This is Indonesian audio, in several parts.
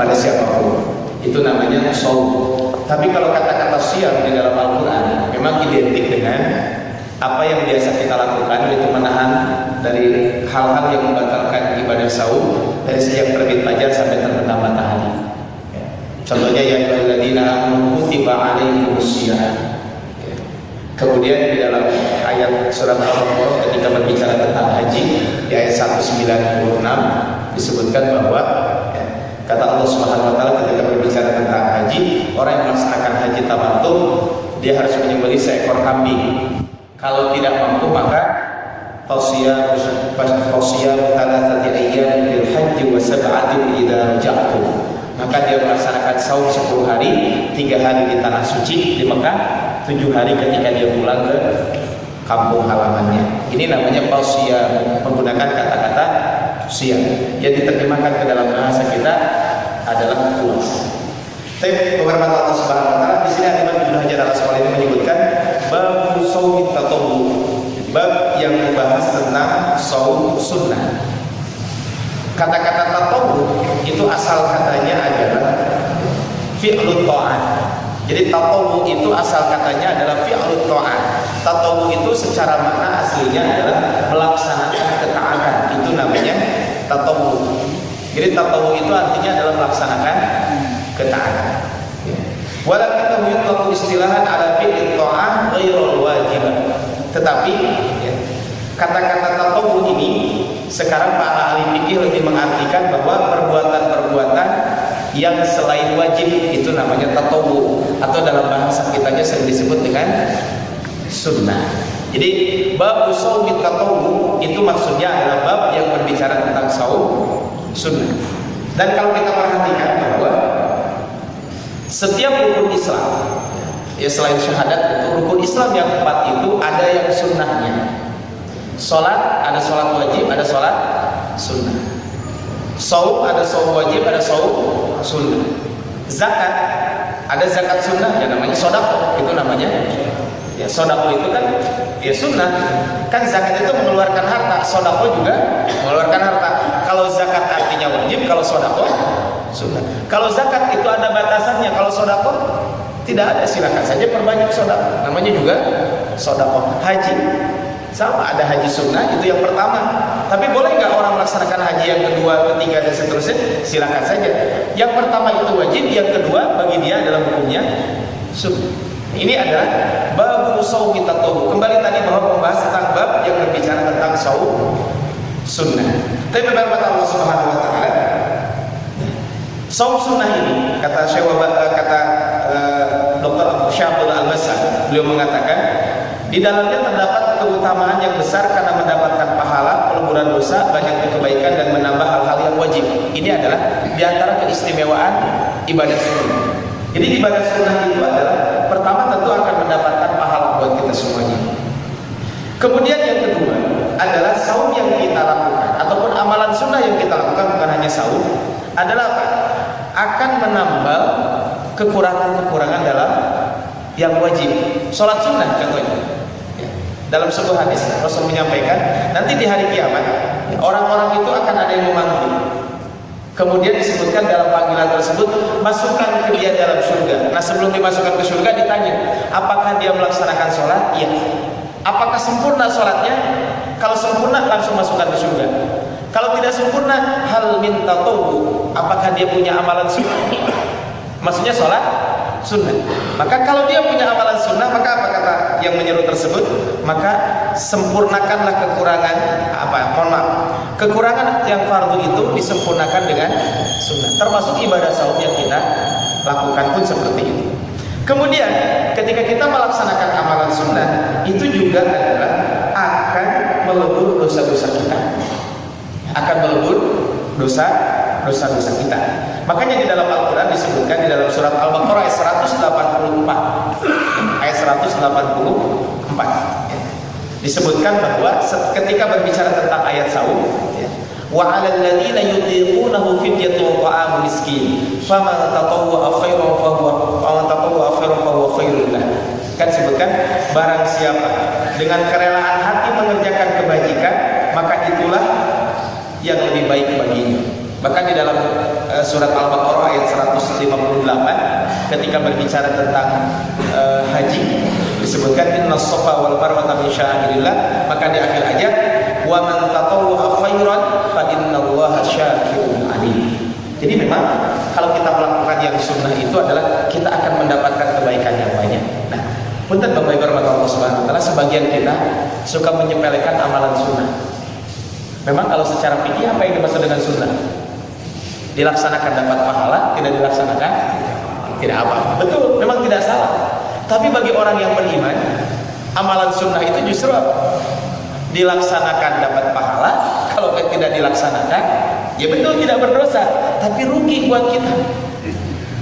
kepada siapapun. Itu namanya shaum. Tapi kalau kata-kata siyam di dalam Al-Quran memang identik dengan apa yang biasa kita lakukan, yaitu menahan dari hal-hal yang membatalkan ibadah saum dari sejak terbit fajar sampai terbenam matahari. Contohnya ya ayyuhalladzina amanu kutiba alaikumusiyam. Kemudian di dalam ayat surat Al-Baqarah ketika berbicara tentang haji di ayat 196 disebutkan bahwa kata Allah Subhanahu wa taala ketika berbicara tentang haji, orang yang melaksanakan haji tamattu dia harus menyembelih seekor kambing. Kalau tidak mampu maka fasiyam thalathati ayyamin fil hajji wa sab'atin idza raja'tum. Maka dia melaksanakan saum 10 hari, 3 hari di tanah suci di Mekah, 7 hari ketika dia pulang ke kampung halamannya. Ini namanya fasiyam, menggunakan kata-kata siyam. Yang diterjemahkan ke dalam bahasa kita adalah puasa. Tapi beberapa Allah Subhanahu wa taala di sini Imam Ibnu Hajar Al-Asqalani menyebutkan bab shaum tatawwu, bab yang membahas tentang saum sunnah. Kata-kata tatawwu itu asal katanya adalah fi'lut ta'at. Jadi tatawwu itu asal katanya adalah fi'lut ta'at. Tatawwu itu secara makna aslinya adalah melaksanakan ketaatan. Itu namanya tatawwu. Jadi tatawwu itu artinya adalah melaksanakan ketaatan. Walakinnahu yutlaqu istilahan ala fi'lit ta'ah ghairul wajib. Tetapi kata-kata tatawwu ini sekarang para ahli fikih lebih mengartikan bahwa perbuatan-perbuatan yang selain wajib itu namanya tatawwu, atau dalam bahasa kitanya sering disebut dengan sunnah. Jadi bab shaum tatawwu itu maksudnya adalah bab yang berbicara tentang saum sunnah. Dan kalau kita perhatikan bahwa setiap rukun Islam, ya selain syahadat itu rukun Islam yang 4 itu ada yang sunnahnya. Salat ada salat wajib, ada salat sunnah. Saum ada saum wajib, ada saum sunnah. Zakat ada zakat sunnah, ya namanya sedekah, itu namanya ya sedekah itu kan ya sunnah. Kan zakat itu mengeluarkan harta, sedekah juga mengeluarkan harta. Kalau zakat artinya wajib, kalau sedekah sunnah. Kalau zakat itu ada batasannya, kalau sedekah tidak ada, silakan saja perbanyak sedekah. Namanya juga sedekah. Haji sama, ada haji sunnah itu yang pertama. Tapi boleh nggak orang melaksanakan haji yang kedua, ketiga dan seterusnya? Silakan saja. Yang pertama itu wajib, yang kedua bagi dia adalah hukumnya sunnah. Ini adalah bab shaum tatawwu. Kembali tadi bahwa membahas tentang bab yang berbicara tentang saum sunnah. Tapi beberapa Allah Subhanahu wa taala saum sunnah ini kata Dr. Abu Syabul Al-Basar, beliau mengatakan di dalamnya terdapat keutamaan yang besar karena mendapatkan pahala, peleburan dosa, banyaknya kebaikan dan menambah hal-hal yang wajib. Ini adalah di antara keistimewaan ibadah sunnah. Jadi ibadah sunnah itu adalah pertama tentu akan mendapatkan pahala buat kita semuanya. Kemudian yang kedua adalah saum yang kita lakukan ataupun amalan sunnah yang kita lakukan, bukan hanya saum, adalah apa? Akan menambal kekurangan-kekurangan dalam yang wajib. Salat sunnah contohnya. Dalam sebuah hadis Rasul menyampaikan nanti di hari kiamat orang-orang itu akan ada yang memanggil. Kemudian disebutkan dalam panggilan tersebut masukkan ke dia dalam surga. Nah sebelum dimasukkan ke surga ditanya apakah dia melaksanakan sholat? Iya. Apakah sempurna sholatnya? Kalau sempurna langsung masukkan ke surga. Kalau tidak sempurna hal min tatawwu, apakah dia punya amalan sunnah? Maksudnya sholat sunnah. Maka kalau dia punya amalan sunnah, maka apa kata yang menyeru tersebut? Maka sempurnakanlah kekurangan kekurangan yang fardu itu disempurnakan dengan sunnah. Termasuk ibadah saum yang kita lakukan pun seperti itu. Kemudian ketika kita melaksanakan amalan sunnah, itu juga adalah akan melebur dosa-dosa kita. Akan melebur dosa-dosa kita. Makanya di dalam Al-Quran disebutkan di dalam surat Al-Baqarah ayat 184 ayat 184 disebutkan bahwa ketika berbicara tentang ayat saum, wa 'alal ladzina yutiqunahu fidyatun ta'amu miskin faman tatawwa'a khairan fa huwa khairul lah. Kan sebutkan barang siapa dengan kerelaan hati mengerjakan kebajikan, maka itulah yang lebih baik baginya. Bahkan di dalam surat Al-Baqarah ayat 158 ketika berbicara tentang haji, disebutkan innas safa wal marwata min sya'airillah, maka di akhir ayat wa man tatawwa khairan fa innallaha syakirun alim. Jadi memang kalau kita melakukan yang sunnah itu adalah kita akan mendapatkan kebaikan yang banyak. Nah, punten Bapak Ibu Allah Subhanahu wa taala, sebagian kita suka menyepelekan amalan sunnah. Memang kalau secara fikih apa yang dimaksud dengan sunnah? Dilaksanakan dapat pahala, tidak dilaksanakan tidak apa. Betul, memang tidak salah. Tapi bagi orang yang beriman, amalan sunnah itu justru dilaksanakan dapat pahala. Kalau tidak dilaksanakan, ya betul tidak berdosa, tapi rugi buat kita.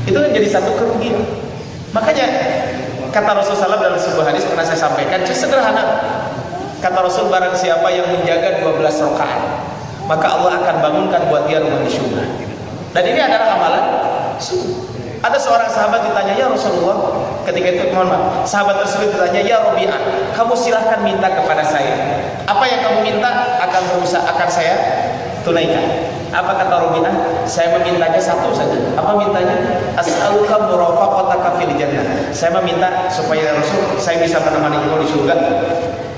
Itu kan jadi satu kerugian. Makanya kata Rasulullah SAW dalam sebuah hadis pernah saya sampaikan, sederhana. Kata Rasul, barang siapa yang menjaga 12 rakaat, maka Allah akan bangunkan buat dia rumah di surga. Dan ini adalah amalan sunnah. Ada seorang sahabat ditanya, ya Rasulullah, ketika itu mohon maaf, sahabat tersebut ditanya, ya Rabi'ah, kamu silahkan minta kepada saya. Apa yang kamu minta akan saya tunaikan. Apa kata Rabi'ah? Saya memintanya satu saja. Apa mintanya? As'aluka murafaqataka fil jannah. Saya meminta supaya Rasul, saya bisa menemani engkau di surga.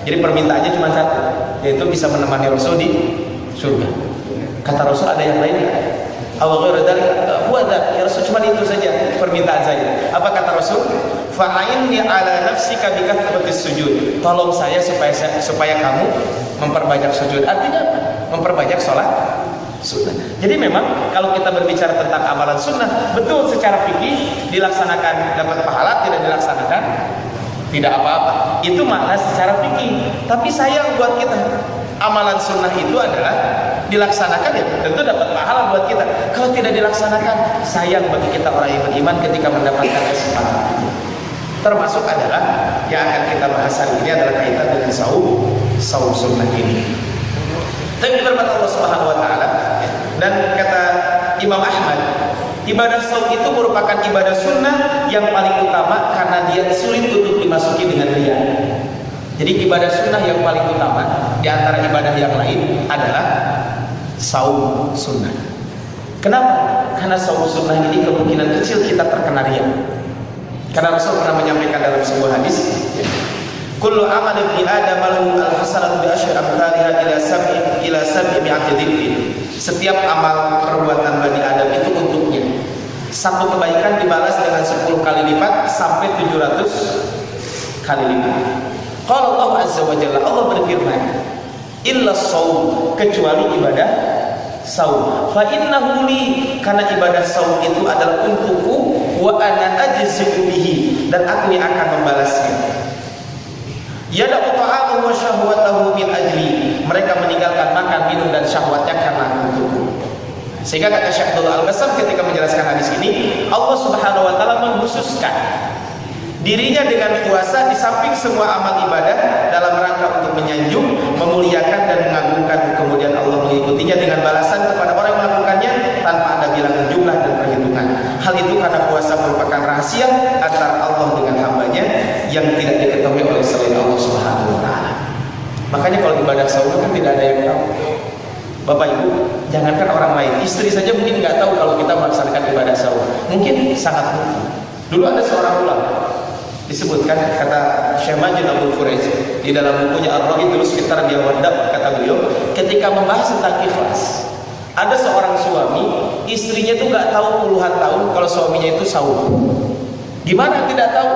Jadi permintaannya cuma satu, yaitu bisa menemani Rasul di surga. Kata Rasul, ada yang lain ya? Ya Rasul, cuma itu saja permintaan saya. Apa kata Rasul? Fa'inni ala nafsika bikathratis sujud. Tolong saya supaya kamu memperbanyak sujud. Artinya memperbanyak sholat sunnah. Jadi memang kalau kita berbicara tentang amalan sunnah, betul secara fikih dilaksanakan dapat pahala, tidak dilaksanakan tidak apa-apa. Itu makna secara fikih. Tapi sayang buat kita, amalan sunnah itu adalah dilaksanakan ya tentu dapat pahala buat kita. Kalau tidak dilaksanakan, sayang bagi kita orang yang beriman ketika mendapatkan kesempatan itu. Termasuk adalah yang akan kita bahas hari ini adalah kaitan dengan saum sunnah ini. Tapi firman Allah Subhanahu wa taala, dan kata Imam Ahmad, ibadah saum itu merupakan ibadah sunnah yang paling utama karena dia sulit untuk dimasuki dengan riya. Jadi ibadah sunnah yang paling utama di antara ibadah yang lain adalah saum sunnah. Kenapa? Karena saum sunnah ini kemungkinan kecil kita terkena riya. Karena Rasul pernah menyampaikan dalam sebuah hadis, kullu amal ibni adam lahu al-hasanatu bi asyri amsalha ila sab'i mi'ati dhikrin. Setiap amal perbuatan Bani Adam itu untuknya satu kebaikan dibalas dengan 10 kali lipat sampai 700 kali lipat. Qala Allah azza wa jalla, Allah berfirman, illa shaum, kecuali ibadah saum. Fa innahu li, karena ibadah saum itu adalah untukku, wa ana ajzi'u bihi, dan aku yang akan membalasnya. Yada'u ta'amahu wa syahwatahu min ajli, mereka meninggalkan makan, minum dan syahwatnya karena untukku. Sehingga kata Syekh Abdullah Al-Qassam ketika menjelaskan hadis ini, Allah Subhanahu wa taala mengkhususkan dirinya dengan puasa di samping semua amal ibadah dalam rangka untuk menyanjung, memuliakan dan mengagungkan. Kemudian Allah mengikutinya dengan balasan kepada orang yang melakukannya tanpa ada bilangan jumlah dan perhitungan. Hal itu karena puasa merupakan rahasia antara Allah dengan hambanya yang tidak diketahui oleh selain Allah Subhanahu wa taala. Makanya kalau ibadah saum kan tidak ada yang tahu. Bapak Ibu, jangankan orang lain, istri saja mungkin nggak tahu kalau kita melaksanakan ibadah saum. Mungkin sangat mungkin. Dulu ada seorang ulama disebutkan, kata Syekh Majid Abdul Furaiz di dalam bukunya Ar-Raghib dulu sekitar dia wadab, kata beliau ketika membahas tentang ikhlas, ada seorang suami istrinya itu nggak tahu puluhan tahun kalau suaminya itu saum. Gimana tidak tahu?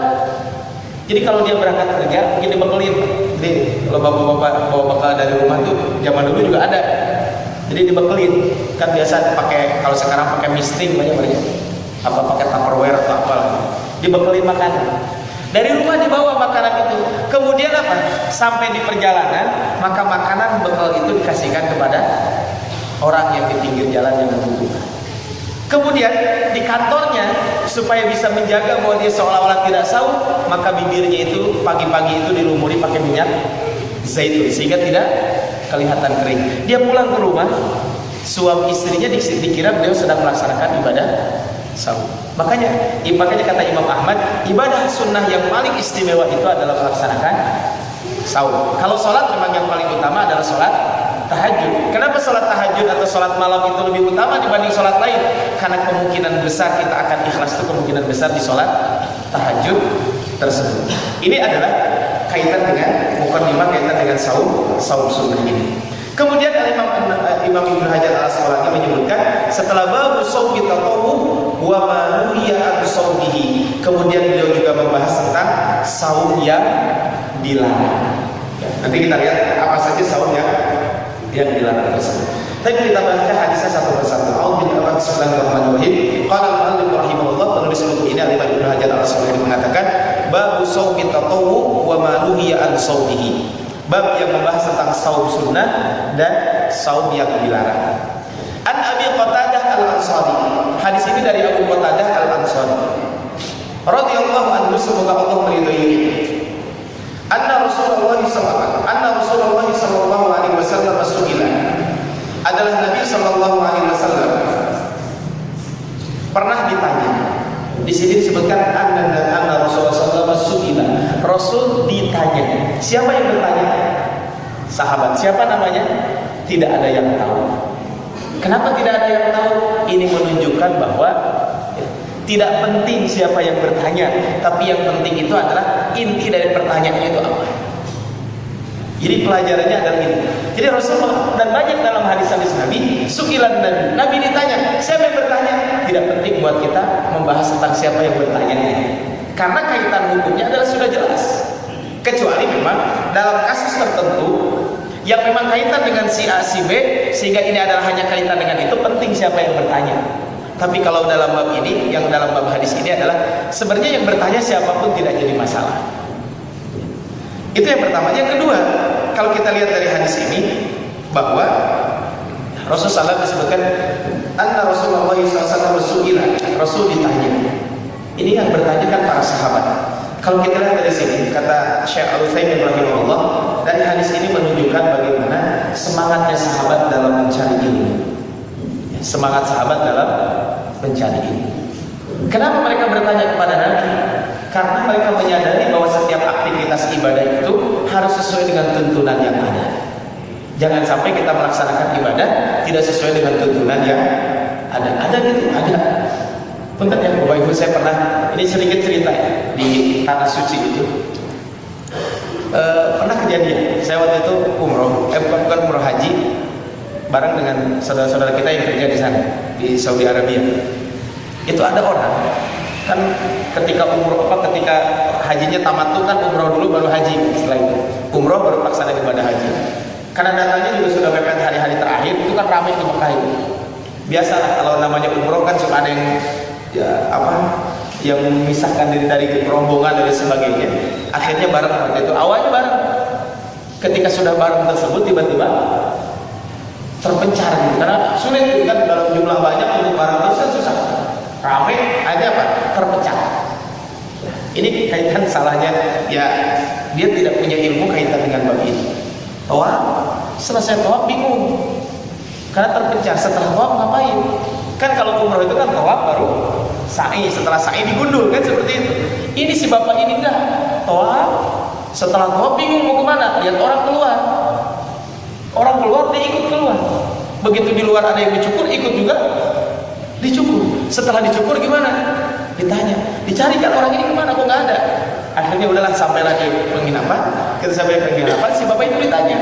Jadi kalau dia berangkat kerja mungkin dibekelin. Jadi kalau bapak-bapak bawa bekal dari rumah tuh zaman dulu juga ada. Jadi dibekelin, kan biasa pakai, kalau sekarang pakai misting banyak apa pakai Tupperware atau apa, dibekelin makanan. Dari rumah dibawa makanan itu. Kemudian apa? Sampai di perjalanan, maka makanan bekal itu dikasihkan kepada orang yang di pinggir jalan yang membutuhkan. Kemudian di kantornya, supaya bisa menjaga bahwa dia seolah-olah tidak saum, maka bibirnya itu pagi-pagi itu dilumuri pakai minyak zaitun sehingga tidak kelihatan kering. Dia pulang ke rumah, suami istrinya dikira beliau sedang melaksanakan ibadah saum. Makanya kata Imam Ahmad, ibadah sunnah yang paling istimewa itu adalah melaksanakan saum. Kalau sholat memang yang paling utama adalah sholat tahajud. Kenapa sholat tahajud atau sholat malam itu lebih utama dibanding sholat lain? karena kemungkinan besar kita akan ikhlas itu kemungkinan besar di sholat tahajud tersebut. Ini adalah kaitan dengan mukadimah, kaitan dengan saum sunnah ini. Kemudian Imam Ibnu Hajar Al-Asqalani menyebutkan setelah babu saumi tatawwu wa ma nuhiya an saumihi, kemudian beliau juga membahas tentang saum yang dilarang. Nanti kita lihat apa saja saum yang dilarang tersebut. Tapi kita baca hadisnya satu persatu. Bismillahirrahmanirrahim. Qala al-muallif rahimahullah, penulis buku ini Imam Ibnu Hajar Al-Asqalani mengatakan babu saumi tatawwu wa ma nuhiya an saumihi. Bab yang membahas tentang saum sunnah dan saum yang dilarang. An Abi Qatadah Al-Ansari. Hadis ini dari Abu Qatadah Al-Ansari radhiyallahu anhu, semoga Allah meridhoinya. Anna Rasulullah sallallahu alaihi wasallam su'ila. Adalah Nabi sallallahu alaihi wasallam pernah ditanya. Di sini disebutkan anna Rasulullah sallallahu alaihi wasallam Rasul ditanya. Siapa yang bertanya? Sahabat. Siapa namanya? Tidak ada yang tahu. Kenapa tidak ada yang tahu? Ini menunjukkan bahwa tidak penting siapa yang bertanya, tapi yang penting itu adalah inti dari pertanyaannya itu apa. Jadi pelajarannya adalah ini. Jadi Rasulullah dan banyak dalam hadis-hadis Nabi, sukilan Nabi ditanya, siapa yang bertanya? Tidak penting buat kita membahas tentang siapa yang bertanya ini, karena kaitan hukumnya adalah sudah jelas. Kecuali memang dalam kasus tertentu yang memang kaitan dengan si A, si B, sehingga ini adalah hanya kaitan dengan itu, penting siapa yang bertanya. Tapi kalau dalam bab ini, yang dalam bab hadis ini adalah sebenarnya yang bertanya siapapun tidak jadi masalah. Itu yang pertama. Yang kedua, kalau kita lihat dari hadis ini bahwa Rasulullah SAW disebutkan anna Rasulullah SAW su'ila, Rasul ditanya. Ini yang bertanya kan para sahabat. Kalau kita lihat dari sini, kata Syekh Al-Utsaimin rahimahullah, dari hadis ini menunjukkan bagaimana semangatnya sahabat dalam mencari ilmu. Semangat sahabat dalam mencari ilmu. Kenapa mereka bertanya kepada Nabi? Karena mereka menyadari bahwa setiap aktivitas ibadah itu harus sesuai dengan tuntunan yang ada. Jangan sampai kita melaksanakan ibadah tidak sesuai dengan tuntunan yang ada. Ada gitu, ada. Punten ya, Bapak Ibu, saya pernah, ini sedikit cerita ya, di Tanah Suci itu pernah kejadian. Saya waktu itu umroh, bukan umroh haji, bareng dengan saudara-saudara kita yang kerja di sana, di Saudi Arabia. Itu ada orang kan ketika hajinya tamat tuh kan umroh dulu baru haji, setelah itu umroh baru pelaksanaan ibadah haji. Karena datangnya juga sudah mepet hari-hari terakhir, itu kan ramai di Mekah itu. Biasalah kalau namanya umroh kan suka ada yang yang memisahkan diri dari rombongan dan sebagainya. Akhirnya bareng waktu itu, awalnya bareng. Ketika sudah bareng tersebut tiba-tiba terpencar gitu. Karena sulit kan dalam jumlah banyak untuk bareng terus kan susah. Ramai, akhirnya apa? Terpecah. Ini kaitan salahnya ya, dia tidak punya ilmu kaitan dengan bab ini. Tawaf, selesai tawaf bingung karena terpecah. Setelah tawaf ngapain? Kan kalau umroh itu kan tawaf baru sa'i, setelah sa'i digundul kan seperti itu. Ini si bapak ini enggak, tawaf, setelah tawaf bingung mau kemana? Lihat orang keluar dia ikut keluar. Begitu di luar ada yang dicukur, ikut juga dicukur. Setelah dicukur gimana? Ditanya, dicari kan orang ini kemana? Kok nggak ada? Akhirnya udahlah, sampai lagi penginapan. Kita sampai ke penginapan, si bapak itu ditanya,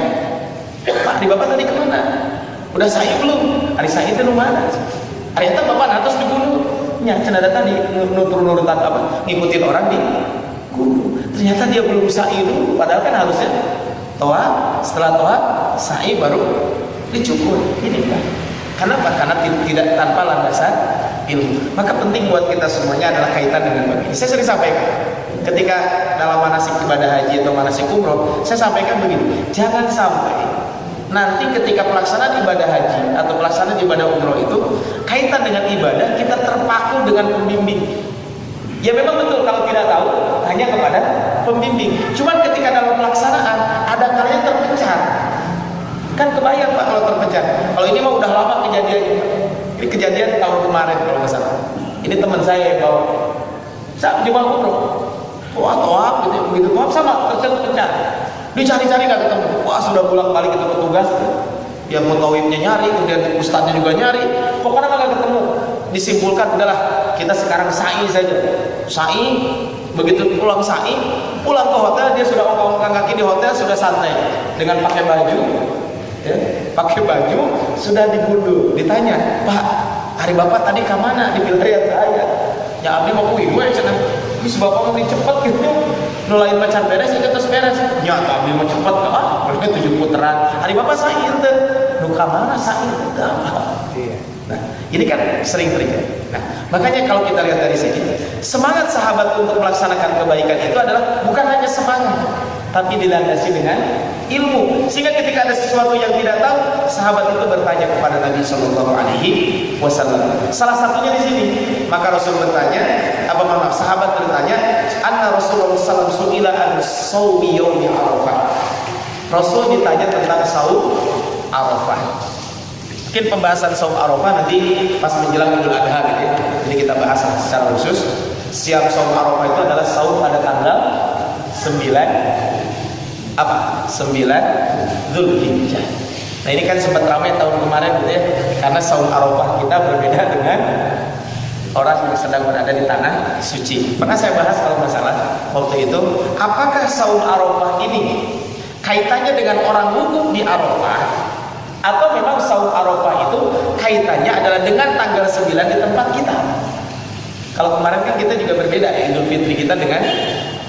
Pak, di bapak tadi kemana? Udah sa'i belum? Hari sa'i itu mana? Ternyata bapak natos dibunuh. Ya, cenada tadi nurutan ngikutin orang di gunung. Ternyata dia belum sa'i dulu, padahal kan harusnya tawaf, setelah tawaf sa'i baru dicukur. Ini kan. Kenapa? Karena tidak tanpa landasan ilmu. Maka penting buat kita semuanya adalah kaitan dengan begini. Saya sering sampaikan ketika dalam manasik ibadah haji atau manasik umroh, saya sampaikan begini, jangan sampai nanti ketika pelaksanaan ibadah haji atau pelaksanaan ibadah umroh itu kaitan dengan ibadah kita terpaku dengan pembimbing. Ya memang betul, kalau tidak tahu hanya kepada pembimbing. Cuman ketika dalam pelaksanaan ada kalanya terpencar. Kan kebayang Pak kalau terpencar. Kalau ini mah udah lama kejadian. Ini kejadian tahun kemarin kalau nggak salah. Ini teman saya yang bawa. Saat di bawah umroh, toab gitu, begitu toab sama terpencar. Dicari-cari nggak ketemu. Wah, sudah bolak-balik itu petugas. Yang mutawibnya nyari, kemudian ustadznya juga nyari. Pokoknya nggak ketemu. disimpulkan udahlah kita sekarang sa'i saja. Sa'i, begitu pulang sa'i, pulang ke hotel dia sudah ongkang-ongkang kaki di hotel, sudah santai dengan pakai baju, ya, pakai baju sudah digunduh. Ditanya, Pak, hari bapak tadi ke mana? Di wilayah saya. Ya abdi mau kuih gue cenah. Wis bapak mau cepet gitu. Nu lain pacar beres ieu terus beres. Nya abdi mau cepet ah, bener 7 putaran. Hari bapak sa'i teh. Nu ka mana sa'i teh? Iya. Nah, ini kan sering terjadi. Nah, makanya kalau kita lihat dari sini, semangat sahabat untuk melaksanakan kebaikan itu adalah bukan hanya semangat, tapi dilandasi dengan ilmu. Sehingga ketika ada sesuatu yang tidak tahu, sahabat itu bertanya kepada Nabi Shallallahu Alaihi Wasallam. Salah satunya di sini, maka Rasul bertanya, sahabat bertanya, anna Rasulullah SAW su'ila an shaumi yaumi Arafah. Rasul ditanya tentang saum Arafah. Mungkin pembahasan saum Arafah nanti pas menjelang Idul Adha gitu ya. Jadi kita bahas secara khusus. Siap saum Arafah itu adalah saum pada tanggal 9 Dzulhijjah. Nah ini kan sempat ramai tahun kemarin gitu ya, karena saum Arafah kita berbeda dengan orang yang sedang berada di tanah suci. Maka saya bahas kalau masalah waktu itu, apakah saum Arafah ini kaitannya dengan orang wukuf di Arafah, atau memang saum Arafah itu kaitannya adalah dengan tanggal 9 di tempat kita. Kalau kemarin kan kita juga berbeda ya, Idul Fitri kita dengan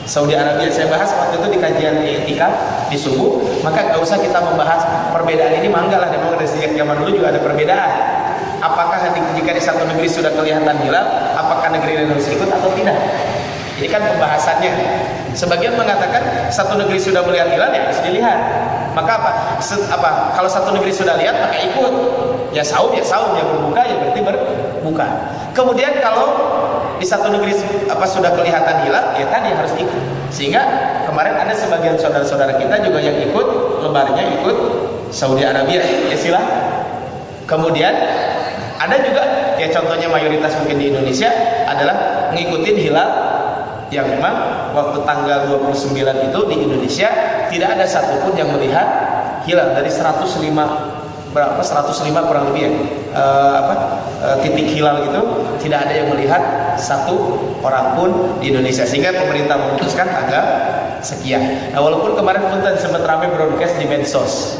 Saudi Arabia. Saya bahas waktu itu di kajian I'tikaf di subuh, maka gak usah kita membahas perbedaan ini, mangga lah, memang dari sejak zaman dulu juga ada perbedaan. Apakah jika di satu negeri sudah kelihatan hilal, apakah negeri lain harus ikut atau tidak? Ini kan pembahasannya. Sebagian mengatakan satu negeri sudah melihat hilal ya harus dilihat. Maka apa? Kalau satu negeri sudah lihat maka ikut. Ya saum, ya berbuka ya berarti berbuka. Kemudian kalau di satu negeri sudah kelihatan hilal, ya tadi harus ikut. Sehingga kemarin ada sebagian saudara-saudara kita juga yang ikut lebarnya ikut Saudi Arabia, ya silahkan. Kemudian ada juga ya contohnya mayoritas mungkin di Indonesia adalah ngikutin hilal yang memang waktu tanggal 29 itu di Indonesia tidak ada satupun yang melihat hilal dari 105 kurang lebih ya titik hilal itu tidak ada yang melihat satu orang pun di Indonesia, sehingga pemerintah memutuskan tanggal sekian. Nah walaupun kemarin pun sempat ramai broadcast di medsos,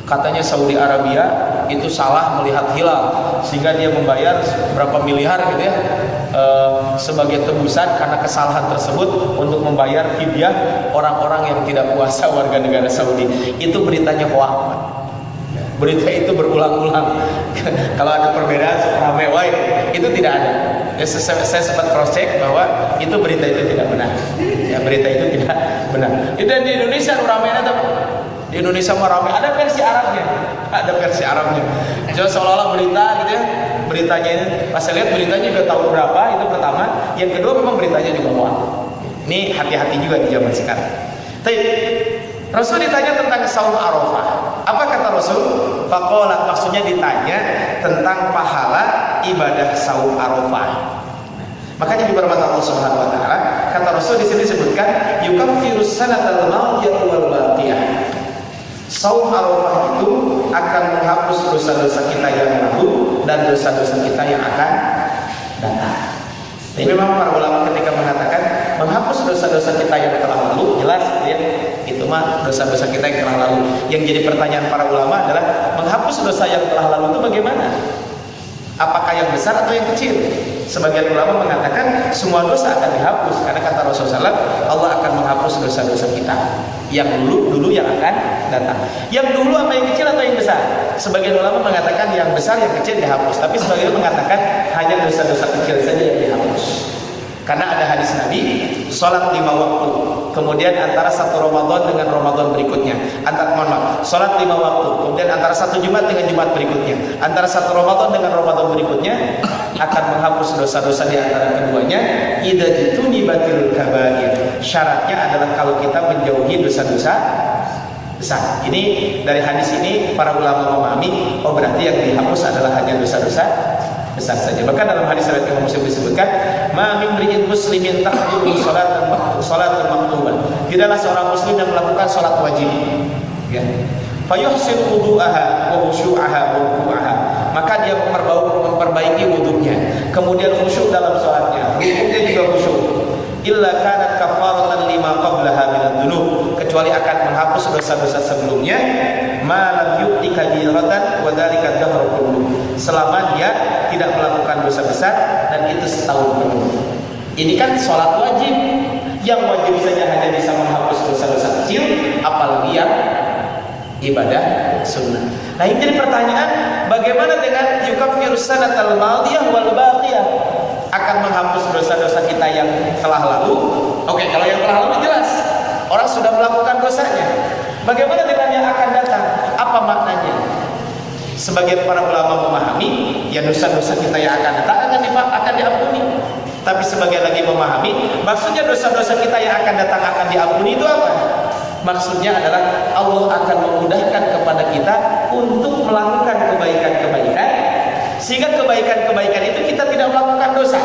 katanya Saudi Arabia itu salah melihat hilal sehingga dia membayar berapa miliar gitu ya sebagai tebusan karena kesalahan tersebut untuk membayar fidyah orang-orang yang tidak puasa warga negara Saudi. Itu beritanya hoax. Berita itu berulang-ulang. Kalau ada perbedaan ramai wae, itu tidak ada. Ya, saya sempat cross check bahwa itu berita itu tidak benar. Ya, berita itu tidak benar. Dan di Indonesia ramai ada. Di Indonesia mau ramai, ada versi Arabnya. Jadi seolah-olah berita gitu ya. Beritanya ini, pas saya lihat beritanya juga tahun berapa, itu pertama. Yang kedua memang beritanya juga hoax. Ini hati-hati juga di zaman sekarang. Tapi Rasul ditanya tentang saum Arafah. Apa kata Rasul? Faqala, maksudnya ditanya tentang pahala ibadah saum Arafah. Makanya di firman Allah Subhanahu wa taala, kata Rasul di sini disebutkan yukaffirus sanatal madiyah wal baqiyah. Saum Arafah itu akan menghapus dosa-dosa kita yang lalu dan dosa-dosa kita yang akan datang. Jadi memang para ulama ketika mengatakan menghapus dosa-dosa kita yang telah lalu, jelas ya, itu mah dosa-dosa kita yang telah lalu. Yang jadi pertanyaan para ulama adalah menghapus dosa yang telah lalu itu bagaimana? Apakah yang besar atau yang kecil? Sebagian ulama mengatakan semua dosa akan dihapus, karena kata Rasulullah SAW, Allah akan menghapus dosa-dosa kita yang dulu yang akan datang. Yang dulu apa yang kecil atau yang besar? Sebagian ulama mengatakan yang besar yang kecil dihapus, tapi sebagian mengatakan hanya dosa-dosa kecil saja yang dihapus. Karena ada hadis Nabi, sholat 5 waktu, kemudian antara satu Ramadan dengan Ramadan berikutnya, sholat 5 waktu, kemudian antara satu Jumat dengan Jumat berikutnya, antara satu Ramadan dengan Ramadan berikutnya akan menghapus dosa-dosa di antara keduanya. Idza jutunibatil kabair. Syaratnya adalah kalau kita menjauhi dosa-dosa besar. Ini dari hadis ini para ulama memahami, oh berarti yang dihapus adalah hanya dosa-dosa besar saja. Bahkan dalam hadis riwayat Imam Muslim disebutkan, ma min mri'in muslimin tahduru salatan maktubah. Tidaklah seorang muslim yang melakukan salat wajib, ya. Fayuhsin wudu'aha wa khushu'aha wa ruku'aha. Maka dia memperbaiki wudunya, kemudian khusyuk dalam sholatnya, rukuknya juga khusyuk. Illa kanat kafaratan lima qablaha minad dzunub, kecuali akan menghapus dosa-dosa sebelumnya. Ma lam yu'ti kabiratan wa dzalika dahru kullu, selama dia tidak melakukan dosa besar dan itu setahun penuh. Ini kan sholat wajib, yang wajib saja hanya bisa menghapus dosa-dosa kecil, apalagi yang ibadah sunnah. Nah, ini jadi pertanyaan, bagaimana dengan yukaffirus sanatal madiyah wal baqiyah, akan menghapus dosa-dosa kita yang telah lalu. Oke, kalau yang telah lalu jelas, orang sudah melakukan dosanya. Bagaimana dengan yang akan datang? Apa maknanya? Sebagian para ulama memahami, ya dosa-dosa kita yang akan datang akan diampuni. Tapi sebagian lagi memahami, maksudnya dosa-dosa kita yang akan datang akan diampuni itu apa? Maksudnya adalah Allah akan memudahkan kepada kita untuk melakukan kebaikan-kebaikan, sehingga kebaikan-kebaikan itu kita tidak melakukan dosa.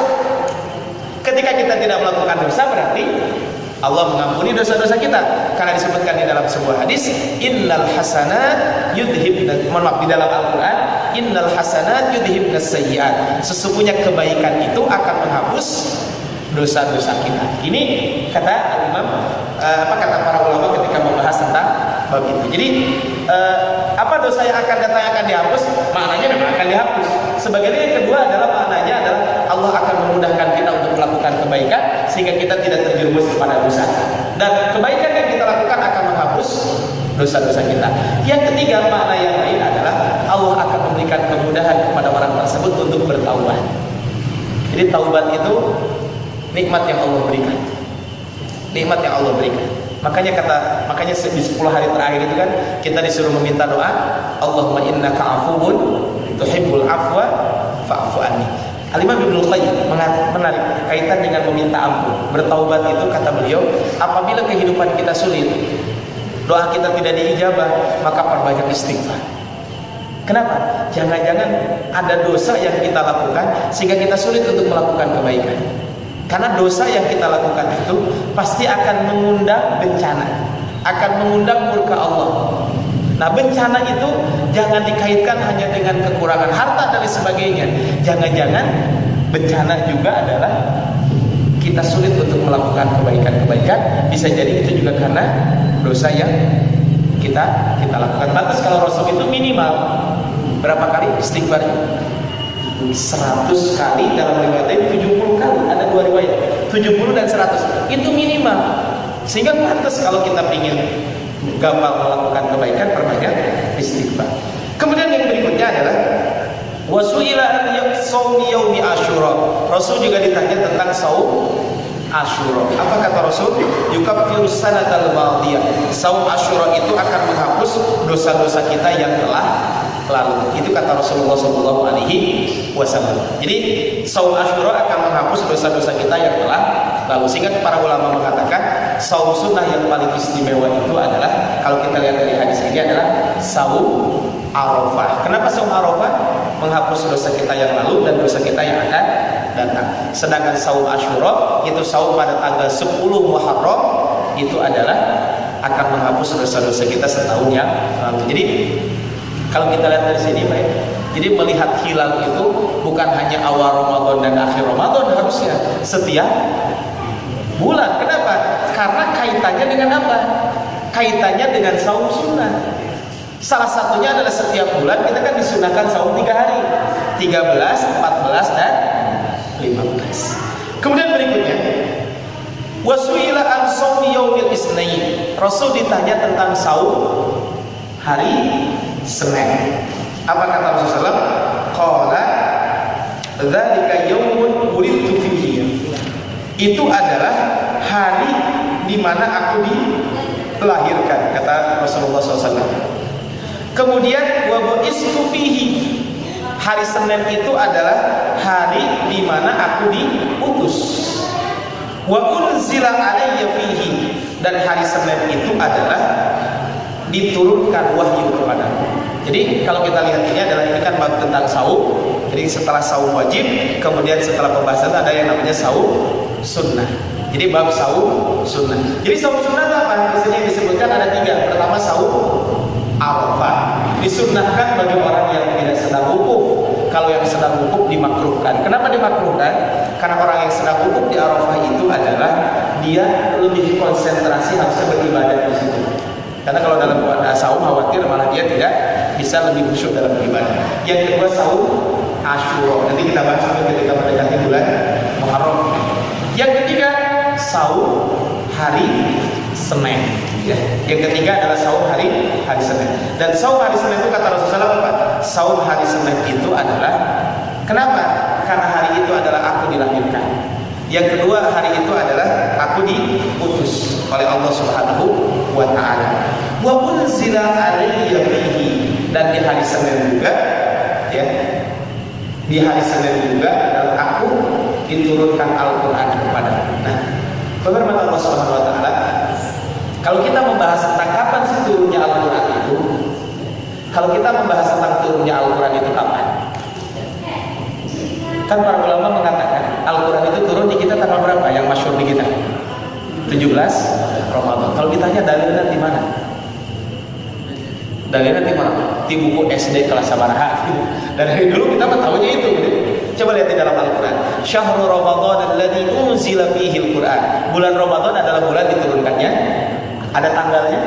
Ketika kita tidak melakukan dosa, berarti Allah mengampuni dosa-dosa kita, karena disebutkan di dalam sebuah hadis, innal hasanat yudhibna, di dalam Al-Quran, innal hasanat yudhibna sayyiat, sesungguhnya kebaikan itu akan menghapus dosa-dosa kita. Ini kata Imam, kata para ulama ketika membahas tentang bab itu. Jadi apa dosa yang akan datang akan dihapus? Maknanya memang akan dihapus. Sebagian yang kedua adalah maknanya adalah Allah akan memudahkan kita untuk melakukan kebaikan sehingga kita tidak terjerumus kepada dosa. Dan kebaikan yang kita lakukan akan menghapus dosa-dosa kita. Yang ketiga, makna yang lain adalah Allah akan memberikan kemudahan kepada orang tersebut untuk bertaubat. Jadi taubat itu nikmat yang Allah berikan. Nikmat yang Allah berikan. Makanya di 10 hari terakhir itu kan kita disuruh meminta doa, Allahumma innaka afuwun tuhibbul afwa fa'fu anni. Al-Imam Ibnu Qayyim menarik kaitan dengan meminta ampun. Bertaubat itu, kata beliau, apabila kehidupan kita sulit, doa kita tidak diijabah, maka perbanyak istighfar. Kenapa? Jangan-jangan ada dosa yang kita lakukan sehingga kita sulit untuk melakukan kebaikan. Karena dosa yang kita lakukan itu pasti akan mengundang bencana, akan mengundang murka Allah. Nah, bencana itu jangan dikaitkan hanya dengan kekurangan harta dan sebagainya. Jangan-jangan bencana juga adalah kita sulit untuk melakukan kebaikan-kebaikan. Bisa jadi itu juga karena dosa yang kita lakukan. Lantas kalau Rasul itu minimal berapa kali istighfarnya? 100 kali, dalam riwayat lain 70 kali, ada dua riwayat, 70 dan 100 itu minimal. Sehingga pantas kalau kita ingin gampang melakukan kebaikan, perbanyak istighfar. Kemudian yang berikutnya adalah wasuila an yaumi yaumi Asyura. Rasul juga ditanya tentang saum Asyura. Apa kata Rasul? Yukaffirus sanatal madiyah. Saum Asyura itu akan menghapus dosa-dosa kita yang telah lalu. Itu kata Rasulullah SAW. Jadi saum Asyura akan menghapus dosa-dosa kita yang telah lalu. Sehingga para ulama mengatakan saum sunnah yang paling istimewa itu adalah, kalau kita lihat dari hadis ini, adalah saum Arafah. Kenapa saum Arafah? Menghapus dosa kita yang lalu dan dosa kita yang akan datang. Sedangkan saum Asyura itu saum pada tanggal 10 Muharram, itu adalah akan menghapus dosa-dosa kita setahun yang lalu. Jadi kalau kita lihat dari sini, baik. Jadi melihat hilal itu bukan hanya awal Ramadan dan akhir Ramadan, harusnya setiap bulan. Kenapa? Karena kaitannya dengan apa? Kaitannya dengan saum sunnah. Salah satunya adalah setiap bulan kita kan disunahkan saum 3 hari, 13, 14 dan 15. Kemudian berikutnya, wasuila an shaumi yaumil isnain. Rasul ditanya tentang saum hari Senin. Apa kata Rasulullah? Qala dzalika yaumun wulidtu fihi. Itu adalah hari di mana aku dilahirkan, kata Rasulullah SAW. Kemudian wa bu'istu fihi. Hari Senin itu adalah hari di mana aku diutus. Wa unzila alayya fihi. Dan hari Senin itu adalah diturunkan wahyu kepadaku. Jadi kalau kita lihat ini kan bab tentang saum. Jadi setelah saum wajib, kemudian setelah pembahasan ada yang namanya saum sunnah. Jadi bab saum sunnah. Jadi saum sunnah itu apa? Di sini disebutkan ada 3. Pertama saum Arafah. Disunnahkan bagi orang yang tidak sedang wukuf. kalau yang sedang wukuf dimakruhkan. Kenapa dimakruhkan? Karena orang yang sedang wukuf di Arafah itu adalah dia lebih konsentrasi harusnya beribadah di situ. Karena kalau dalam puasa saum khawatir malah dia tidak bisa lebih khusyuk dalam beribadah. Yang kedua saum Asyura. Nanti kita bahas ketika mendekati bulan Muharram. Yang ketiga saum hari Senin. Ya. Yang ketiga adalah saum hari Senin. Dan saum hari Senin itu kata Rasulullah apa? Saum hari Senin itu adalah kenapa? Karena hari itu adalah aku dilahirkan. Yang kedua, hari itu adalah aku diutus oleh Allah Subhanahu wa taala. Wa unzila alayya fihi, dan di hari Senin juga ya. Di hari Senin juga dan aku diturunkan Al-Qur'an kepadaku. Nah, firman Allah Subhanahu wa taala, kalau kita membahas tentang kapan sih turunnya Al-Qur'an itu? Kalau kita membahas tentang turunnya Al-Qur'an itu kapan? Kan para ulama mengatakan Al-Quran itu turun di kita tanggal berapa? Yang masyhur di kita 17 Ramadan. Kalau ditanya dalilnya di mana? Dalilnya di mana? Di buku SD kelas sabaraha. Dan dari dulu kita tahunya itu gitu. Coba lihat di dalam Al-Quran. Syahrul Ramadan alladzi unzila fihi Al-Quran. Bulan Ramadan adalah bulan diturunkannya. Ada tanggalnya?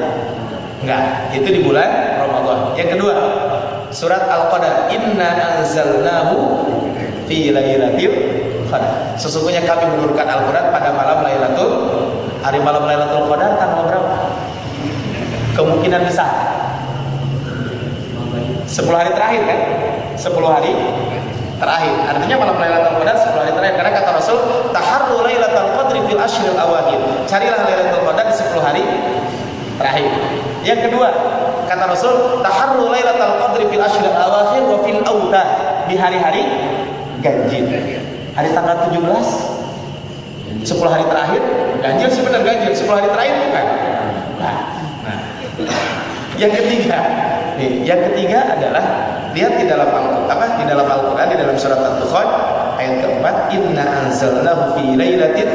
Enggak. Itu di bulan Ramadan. Yang kedua, surat Al-Qadar. Inna anzalnahu fi lailatul qadar. Sesungguhnya kami menurunkan Al-Quran pada malam Lailatul. Hari malam Lailatul Qadar tanggal berapa? Kemungkinan besar 10 hari terakhir kan? 10 hari terakhir. Artinya malam Lailatul Qadar 10 hari terakhir. Karena kata Rasul, taharru Lailatul Qadri fil ashril awakhir. Carilah Lailatul Qadar di 10 hari terakhir. Yang kedua, kata Rasul, taharru Lailatul Qadri fil ashril awakhir wa fil awtad, di hari-hari ganjil. Hari tanggal 17 10 hari terakhir ganjil, sebenarnya ganjil 10 hari terakhir bukan. Nah. Yang ketiga adalah lihat di dalam Al-Qur'an, di dalam surat Al-Dukhan ayat keempat, inna anzalnahu fi lailatin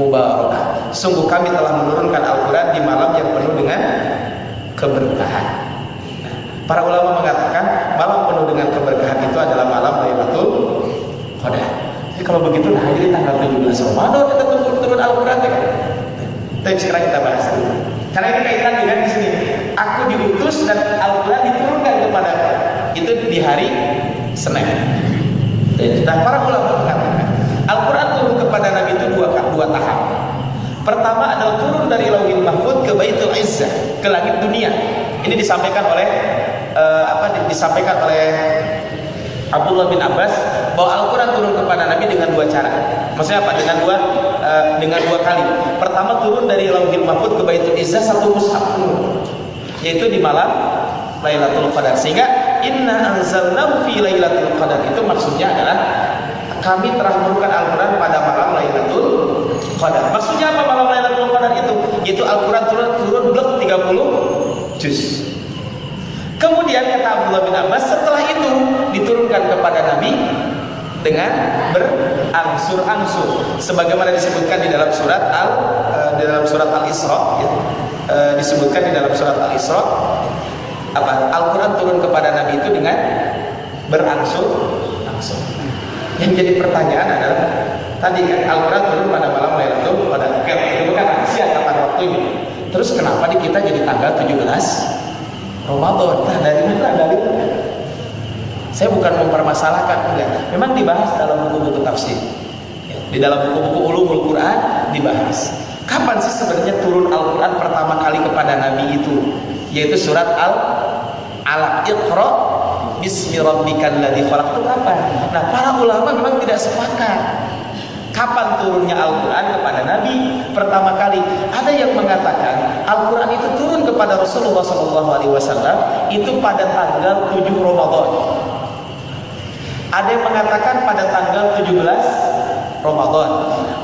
mubarakah. Sungguh kami telah menurunkan Al-Quran di malam yang penuh dengan keberkahan. Nah, para ulama mengatakan malam penuh dengan keberkahan itu adalah malam Lailatul Qadar. Jadi kalau begitu, nah jadi tanggal 17 Ramadan kita turun Al-Quran kan? Tapi sekarang kita bahas dulu. Karena ini kaitan dengan di sini. Aku diutus dan Al-Quran diturunkan kepada aku. Itu di hari Senin. Dan para ulama mengatakan Al-Quran turun kepada Nabi itu dua tahap. Pertama adalah turun dari Lauhil Mahfuz ke Baitul Izzah, ke langit dunia. Ini disampaikan oleh Abdullah bin Abbas bahwa Al-Quran turun kepada Nabi dengan dua cara. Maksudnya apa? Dengan dua kali. Pertama turun dari Lauhil Mahfuz ke Baitul Izzah satu mushaf penuh, yaitu di malam Lailatul Qadar. Sehingga inna anzalnahu fi Lailatul Qadar itu maksudnya adalah kami telah menurunkan Al-Quran pada malam Lailatul Qadar. Maksudnya apa malam Lailatul Qadar itu? Yaitu Al-Quran turun blok 30 juz. Kemudian kata Abdullah bin Abbas, setelah itu diturunkan kepada Nabi dengan berangsur-angsur, sebagaimana disebutkan di dalam surat Al-Isra, ya. Disebutkan di dalam surat Al-Isra Al-Quran turun kepada Nabi itu dengan berangsur-angsur. Yang jadi pertanyaan adalah tadi kan Al-Quran turun pada malam Lailatul Qadar. Itu bukan rahasia kapan waktunya. Terus kenapa di kita jadi tanggal 17 Ramadan? Nah, dari mana dalilnya? Saya bukan mempermasalahkan, enggak. Memang dibahas dalam buku-buku tafsir. Di dalam buku-buku ulumul Quran dibahas. Kapan sih sebenarnya turun Al-Quran pertama kali kepada Nabi itu? Yaitu surat Al-Alaq, Iqra bismi rabbikal ladzi khalaq. Itu kapan? Nah, para ulama memang tidak sepakat kapan turunnya Al-Quran kepada Nabi pertama kali. Ada yang mengatakan Al-Quran itu turun kepada Rasulullah SAW itu pada tanggal 7 Ramadan. Ada yang mengatakan pada tanggal 17 Ramadan.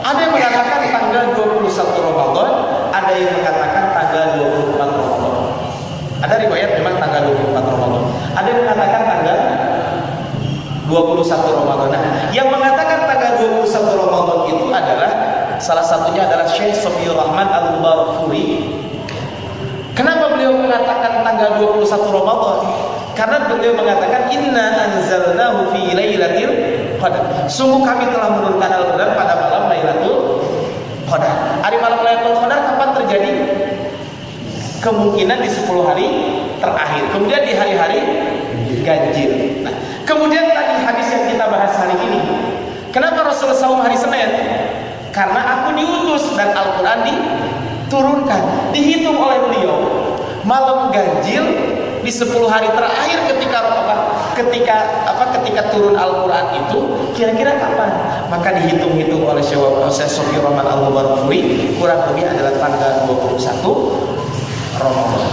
Ada yang mengatakan tanggal 21 Ramadan. Ada yang mengatakan tanggal 24 Ramadan. Ada riwayat memang tanggal 24 Ramadan. Ada yang mengatakan tanggal 21 Ramadan. Nah, yang mengatakan tanggal 21 Ramadan itu adalah salah satunya adalah Syekh Sofiyur Rahman Al-Mubarakfuri. Kenapa beliau mengatakan tanggal 21 Ramadan? Karena beliau mengatakan inna anzalnahu fi lailatul qadar. Sungguh kami telah menurunkan Al-Qur'an pada malam Lailatul Qadar. Hari malam Lailatul Qadar kapan terjadi? Kemungkinan di 10 hari terakhir. Kemudian di hari-hari ganjil. Nah, kemudian tadi hadis yang kita bahas hari ini. Kenapa Rasul saum hari Senin? Karena aku diutus dan Al-Qur'an diturunkan, dihitung oleh beliau. Malam ganjil di 10 hari terakhir ketika turun Al-Quran itu kira-kira kapan? Maka dihitung-hitung oleh Syekh Sofir Rahman Al-Mubarakfuri kurang lebih adalah tanggal 21 Ramadan.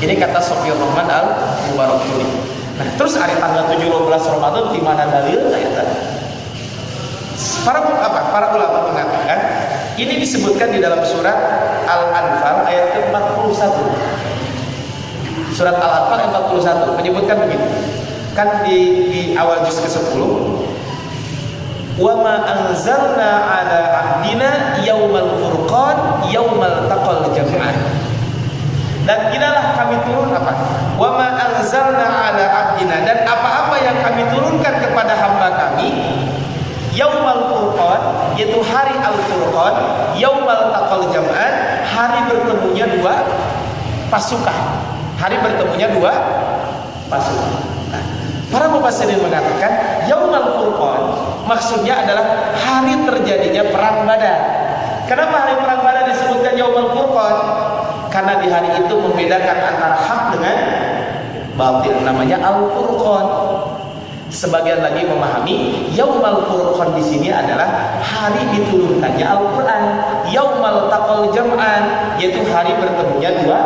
Ini kata Sofir Rahman Al-Mubarakfuri. Nah, terus hari tanggal 17 Ramadan di mana dalilnya ya tadi? Para ulama mengatakan ini disebutkan di dalam surat Al-Anfal ayat ke-41. Surat Al-Anfal ayat 41 menyebutkan begini. Kan di awal juz ke-10, "Wa ma anzalna 'ala 'abdina yaumal furqan yaumal taqal jam'an." Dan tidaklah kami turun apa? "Wa ma anzalna 'ala 'abdina," dan apa-apa yang kami turunkan kepada hamba kami yaumal furqan, yaitu hari al-furqan, yaumal taqal jam'an, hari bertemunya dua pasukan. Hari bertemunya dua pasukan. Nah, para mufassirin mengatakan Yaumal Furqan maksudnya adalah hari terjadinya perang Badar. Kenapa hari perang Badar disebutkan Yaumal Furqan? Karena di hari itu membedakan antara hak dengan batil, namanya Al-Furqan. Sebagian lagi memahami Yaumal Furqan di sini adalah hari diturunkannya Al-Qur'an. Yaumal Taqal Jam'an, yaitu hari bertemunya dua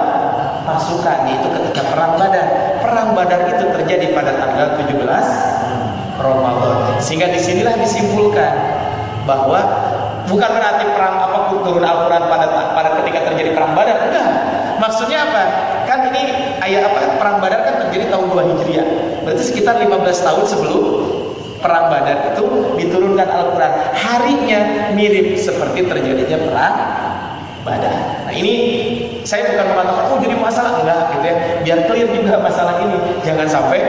pasukan, yaitu ketika perang Badar. Perang Badar itu terjadi pada tanggal 17 Ramadan. Sehingga disinilah disimpulkan bahwa bukan berarti perang turun Al-Quran pada ketika terjadi perang Badar. Enggak. Maksudnya apa? Kan ini perang Badar kan terjadi tahun 2 Hijriah. Berarti sekitar 15 tahun sebelum perang Badar itu diturunkan Al-Quran. Harinya mirip seperti terjadinya perang Badar. Nah, ini saya bukan mengatakan jadi masalah, enggak gitu ya. Biar clear juga masalah ini. Jangan sampai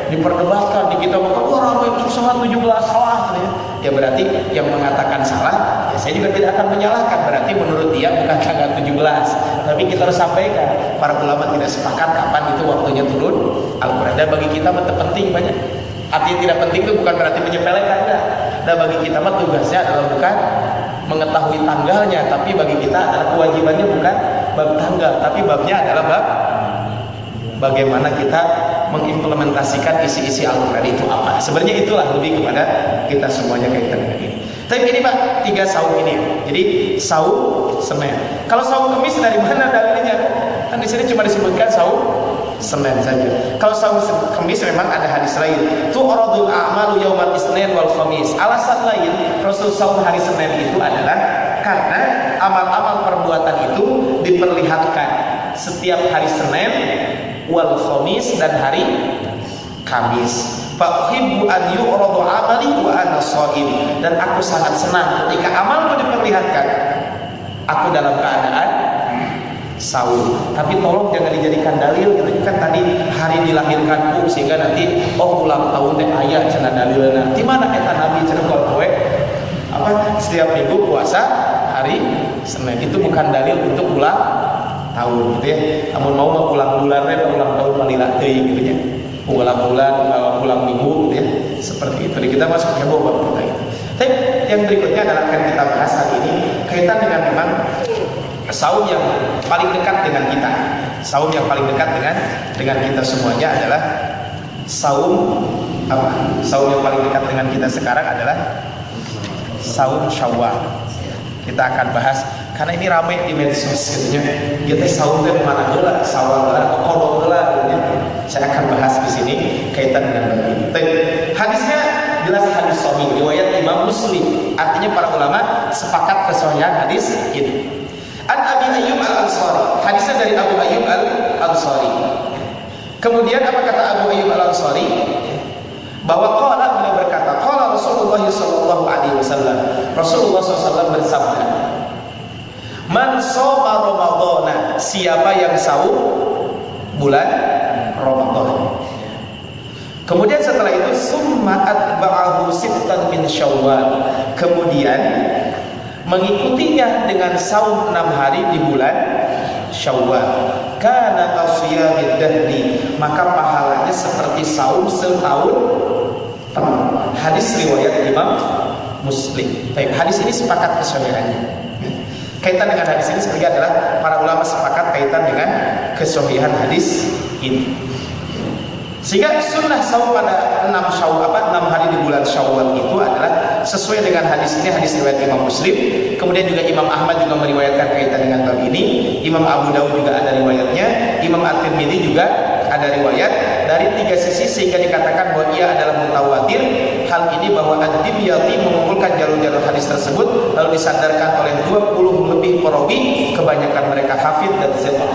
diperdebatkan di kita ramai salah 17 salah gitu ya. Ya berarti yang mengatakan salah, ya saya juga tidak akan menyalahkan. Berarti menurut dia bukan tanggal 17. Tapi kita harus sampaikan, para ulama tidak sepakat kapan itu waktunya turun Al-Qur'an. Dan bagi kita itu penting banyak. Artinya tidak penting itu bukan berarti menyepelekan, enggak. Dan bagi kita tugasnya adalah bukan mengetahui tanggalnya, tapi bagi kita adalah kewajibannya bukan bab tanggal, tapi babnya adalah bab bagaimana kita mengimplementasikan isi-isi Al-Quran itu apa. Sebenarnya itulah lebih kepada kita semuanya kaitan dengan ini. Tapi ini Pak, 3 saum ini. Jadi saum Senin. Kalau saum Kamis dari mana dalilnya? Kan di sini cuma disebutkan saum Senin saja. Kalau saum Kamis memang ada hadis lain. Tu'radul a'malu yaumal Isnin wal Khamis. Alasan lain Rasul saum hari Senin itu adalah karena amal-amal perbuatan itu diperlihatkan setiap hari Senin wal Khamis dan hari Kamis. Fa'uhibbu an yu'radu amali wa ana shaim. Dan aku sangat senang ketika amalku diperlihatkan aku dalam keadaan saum. Tapi tolong jangan dijadikan dalil gitu kan, tadi hari dilahirkanku sehingga nanti ulang tahun teh aya cenah dalilna. Di mana eta Nabi cenah poe setiap minggu puasa hari Senin. Itu bukan dalil untuk ulang tahun gitu ya. Namun mau ulang bulan teh ulang tahun malila teuing gitu ya. Ulang bulan, ulang minggu gitu ya. Seperti itu. Jadi kita masuk heboh bab kita itu. Tapi yang berikutnya adalah akan kita bahas hari ini kaitan dengan memang saum yang paling dekat dengan kita. Saum yang paling dekat dengan kita semuanya adalah saum apa? Saum yang paling dekat dengan kita sekarang adalah saum Syawal. Kita akan bahas karena ini ramai di medsos katanya. Dia teh saum teh mana heula, Syawal atau qada heula gitu. Saya akan bahas di sini kaitan dengan ini. Hadisnya jelas hadis sahih riwayat Imam Muslim. Artinya para ulama sepakat kesahihan hadis ini. An Abi Ayyub Al-Ansari. Hadisnya dari Abu Ayyub Al-Ansari. Kemudian apa kata Abu Ayyub Al-Ansari? Bahwa beliau berkata, qala Rasulullah sallallahu alaihi wasallam. Rasulullah SAW bersabda, "Man shoma Ramadhana," siapa yang saum bulan Ramadan. Kemudian setelah itu summa atba'ahu sittan min Syawal. Kemudian mengikutinya dengan saum 6 hari di bulan Syawal. Kana kasiyamid dahri, maka pahalanya seperti saum setahun penuh. Hadis riwayat Imam Muslim. Baik, hadis ini sepakat kesahihannya. Kaitan dengan hadis ini sekali adalah para ulama sepakat kaitan dengan kesahihan hadis ini. Sehingga sunnah saum pada 6 hari di bulan Syawal itu adalah sesuai dengan hadis ini, hadis riwayat Imam Muslim. Kemudian juga Imam Ahmad juga meriwayatkan kaitan dengan bab ini. Imam Abu Dawud juga ada riwayatnya. Imam At-Tirmidzi juga ada riwayat dari 3 sisi sehingga dikatakan bahwa ia adalah mutawatir. Hal ini bahwa Ad-Dimyati mengumpulkan jalur-jalur hadis tersebut lalu disandarkan oleh 20 lebih perawi, kebanyakan mereka hafidz dan thiqah.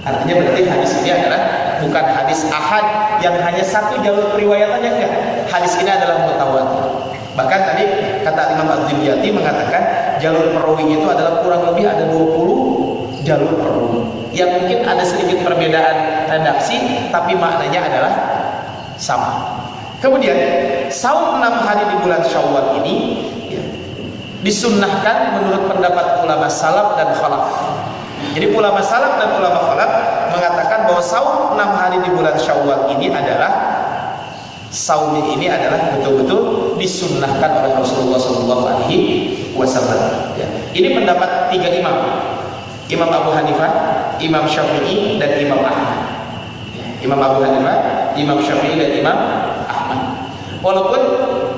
Artinya berarti hadis ini adalah bukan hadis ahad yang hanya satu jalur periwayatannya, enggak. Hadis ini adalah mutawatir. Bahkan tadi kata Imam Ad-Dimyati mengatakan jalur perawinya itu adalah kurang lebih ada 20 jalur perawi. Yang mungkin ada sedikit perbedaan redaksi tapi maknanya adalah sama. Kemudian saum 6 hari di bulan Syawal ini ya, disunnahkan menurut pendapat ulama salaf dan khalaf. Jadi ulama salaf dan ulama khalaf mengatakan bahwa saum 6 hari di bulan Syawal ini adalah saumnya ini adalah betul-betul disunnahkan oleh Rasulullah SAW. Ya. Ini pendapat 3 imam, Imam Abu Hanifah, Imam Syafi'i dan Imam Ahmad. Imam Abu Hanifah, Imam Syafi'i dan Imam Ahmad. Walaupun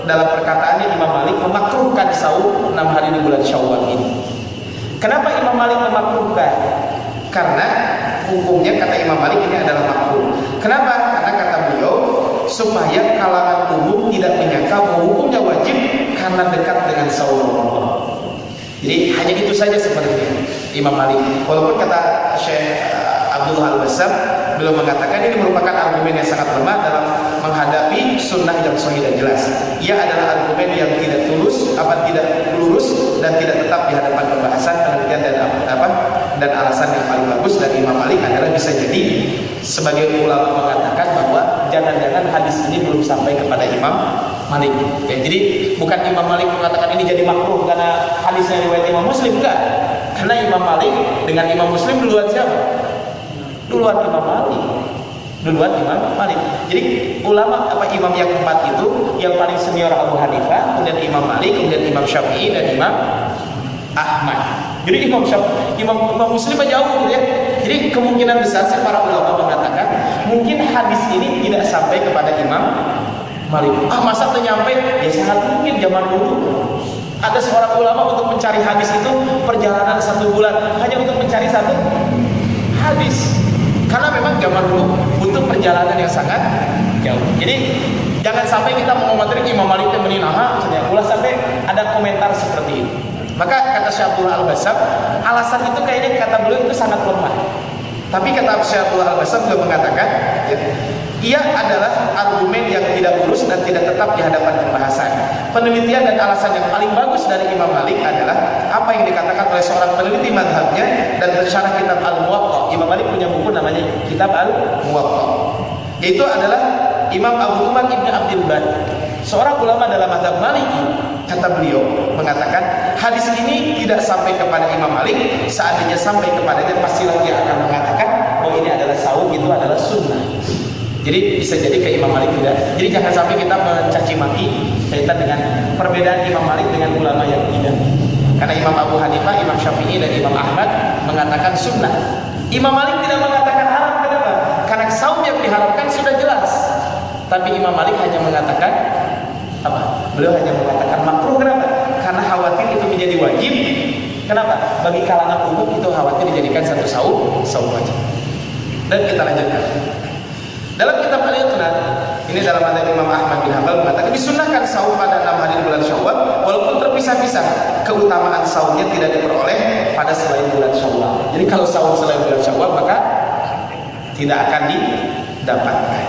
dalam perkataannya Imam Malik memakruhkan saum 6 hari di bulan Syawal ini. Kenapa Imam Malik memakruhkan? Karena hukumnya kata Imam Malik ini adalah makruh. Kenapa? Karena kata beliau supaya kalangan umum tidak menyangka bahwa hukumnya wajib karena dekat dengan saum Ramadan. Jadi hanya itu saja sebenarnya Imam Malik. Walaupun kata Syekh Abdullah Al-Bassam beliau mengatakan ini merupakan argumen yang sangat lemah dalam menghadapi sunnah yang sahih dan jelas. Ia adalah argumen yang tidak tidak lurus dan tidak tetap di hadapan pembahasan, penelitian dan alasan yang paling bagus dari Imam Malik adalah bisa jadi sebagai ulama mengatakan bahwa jangan-jangan hadis ini belum sampai kepada Imam Malik. Ya, jadi bukan Imam Malik mengatakan ini jadi makruh karena hadisnya riwayat Imam Muslim, enggak. Karena Imam Malik dengan Imam Muslim duluan siapa? Duluan Imam Malik. Jadi ulama imam yang 4 itu yang paling senior Abu Hanifah, kemudian Imam Malik, kemudian Imam Syafi'i dan Imam Ahmad. Jadi Imam Muslim aja jauh gitu ya. Jadi kemungkinan besar sih para ulama mengatakan mungkin hadis ini tidak sampai kepada Imam Malik. Masa tuh nyampe? Ya sangat mungkin zaman dulu ada seorang ulama untuk mencari hadis itu perjalanan 1 bulan hanya untuk mencari 1 hadis. Karena memang zaman dulu butuh perjalanan yang sangat jauh. Jadi jangan sampai kita mengomentari Imam Malik yang meninaha, ulah sampai ada komentar seperti itu. Maka kata Syekh Abdullah Al-Bassam, alasan itu kayaknya kata beliau itu sangat lemah. Tapi kata Syekh Abdullah Al-Bassam beliau mengatakan, ya, ia adalah argumen yang tidak lurus dan tidak tetap di hadapan pembahasan. Penelitian dan alasan yang paling bagus dari Imam Malik adalah apa yang dikatakan oleh seorang peneliti mazhabnya dan pensyarah kitab Al-Muwatta. Imam Malik punya buku namanya Kitab Al-Muwatta. Yaitu adalah Imam Abu Umar Ibn Abdul Bar, seorang ulama dalam mazhab Maliki. Kata beliau mengatakan hadis ini tidak sampai kepada Imam Malik. Seandainya sampai kepadanya pastilah dia akan mengatakan bahwa ini adalah saum, itu adalah sunnah. Jadi bisa jadi ke Imam Malik tidak. Jadi jangan sampai kita mencaci maki kaitan dengan perbedaan Imam Malik dengan ulama yang tidak. Karena Imam Abu Hanifah, Imam Syafi'i dan Imam Ahmad mengatakan sunnah. Imam Malik tidak mengatakan haram. Kenapa? Karena saum yang diharamkan sudah jelas. Tapi Imam Malik hanya mengatakan apa? Beliau hanya mengatakan makruh. Kenapa? Karena khawatir itu menjadi wajib. Kenapa? Bagi kalangan umum itu khawatir dijadikan satu saum wajib. Dan kita lanjutkan. Dalam kitab Al-Iqnad, ini dalam hadis Imam Ahmad bin Hanbal mengatakan disunnahkan saum pada 6 hari di bulan Syawal walaupun terpisah-pisah. Keutamaan saumnya tidak diperoleh pada selain bulan Syawal. Jadi kalau saum selain bulan Syawal maka tidak akan didapatkan.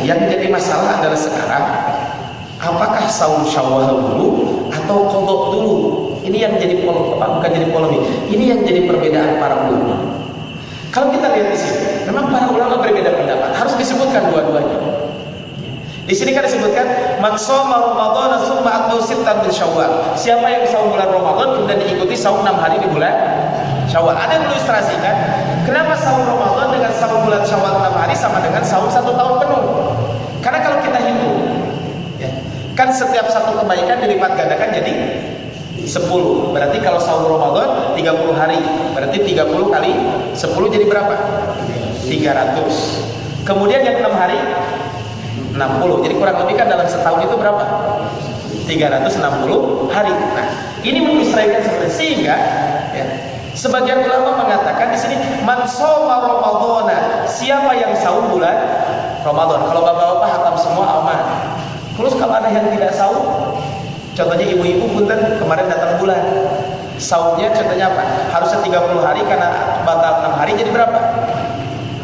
Yang jadi masalah adalah sekarang apakah saum Syawal dulu atau qadha dulu? Ini yang jadi bukan jadi polemik. Ini yang jadi perbedaan para ulama. Kalau kita lihat di sini, memang para ulama berbeda pendapat. Harus disebutkan dua-duanya. Di sini kan disebutkan man shoma Ramadan tsumma atba'u sittan min Syawal. Siapa yang saum bulan Ramadan kemudian diikuti saum 6 hari di bulan Syawal. Ada yang mengilustrasikan kenapa saum Ramadan dengan saum bulan Syawal 6 hari sama dengan saum 1 tahun penuh. Karena kalau kita hitung ya, kan setiap satu kebaikan dilipat gandakan jadi 10. Berarti kalau saum Ramadan 30 hari, berarti 30 kali 10 jadi berapa? 300. Kemudian yang 6 hari 60. Jadi kurang lebih kan dalam setahun itu berapa? 360 hari. Nah, ini mengilustrasikan seperti sehingga ya, sebagian ulama mengatakan di sini man shoma Ramadhana, siapa yang saum bulan Ramadan. Kalau bapak-bapak hatam semua aman. Terus kalau ada yang tidak saum, contohnya ibu-ibu punten kemarin datang bulan, saumnya contohnya apa? Harusnya 30 hari karena batal 6 hari jadi berapa?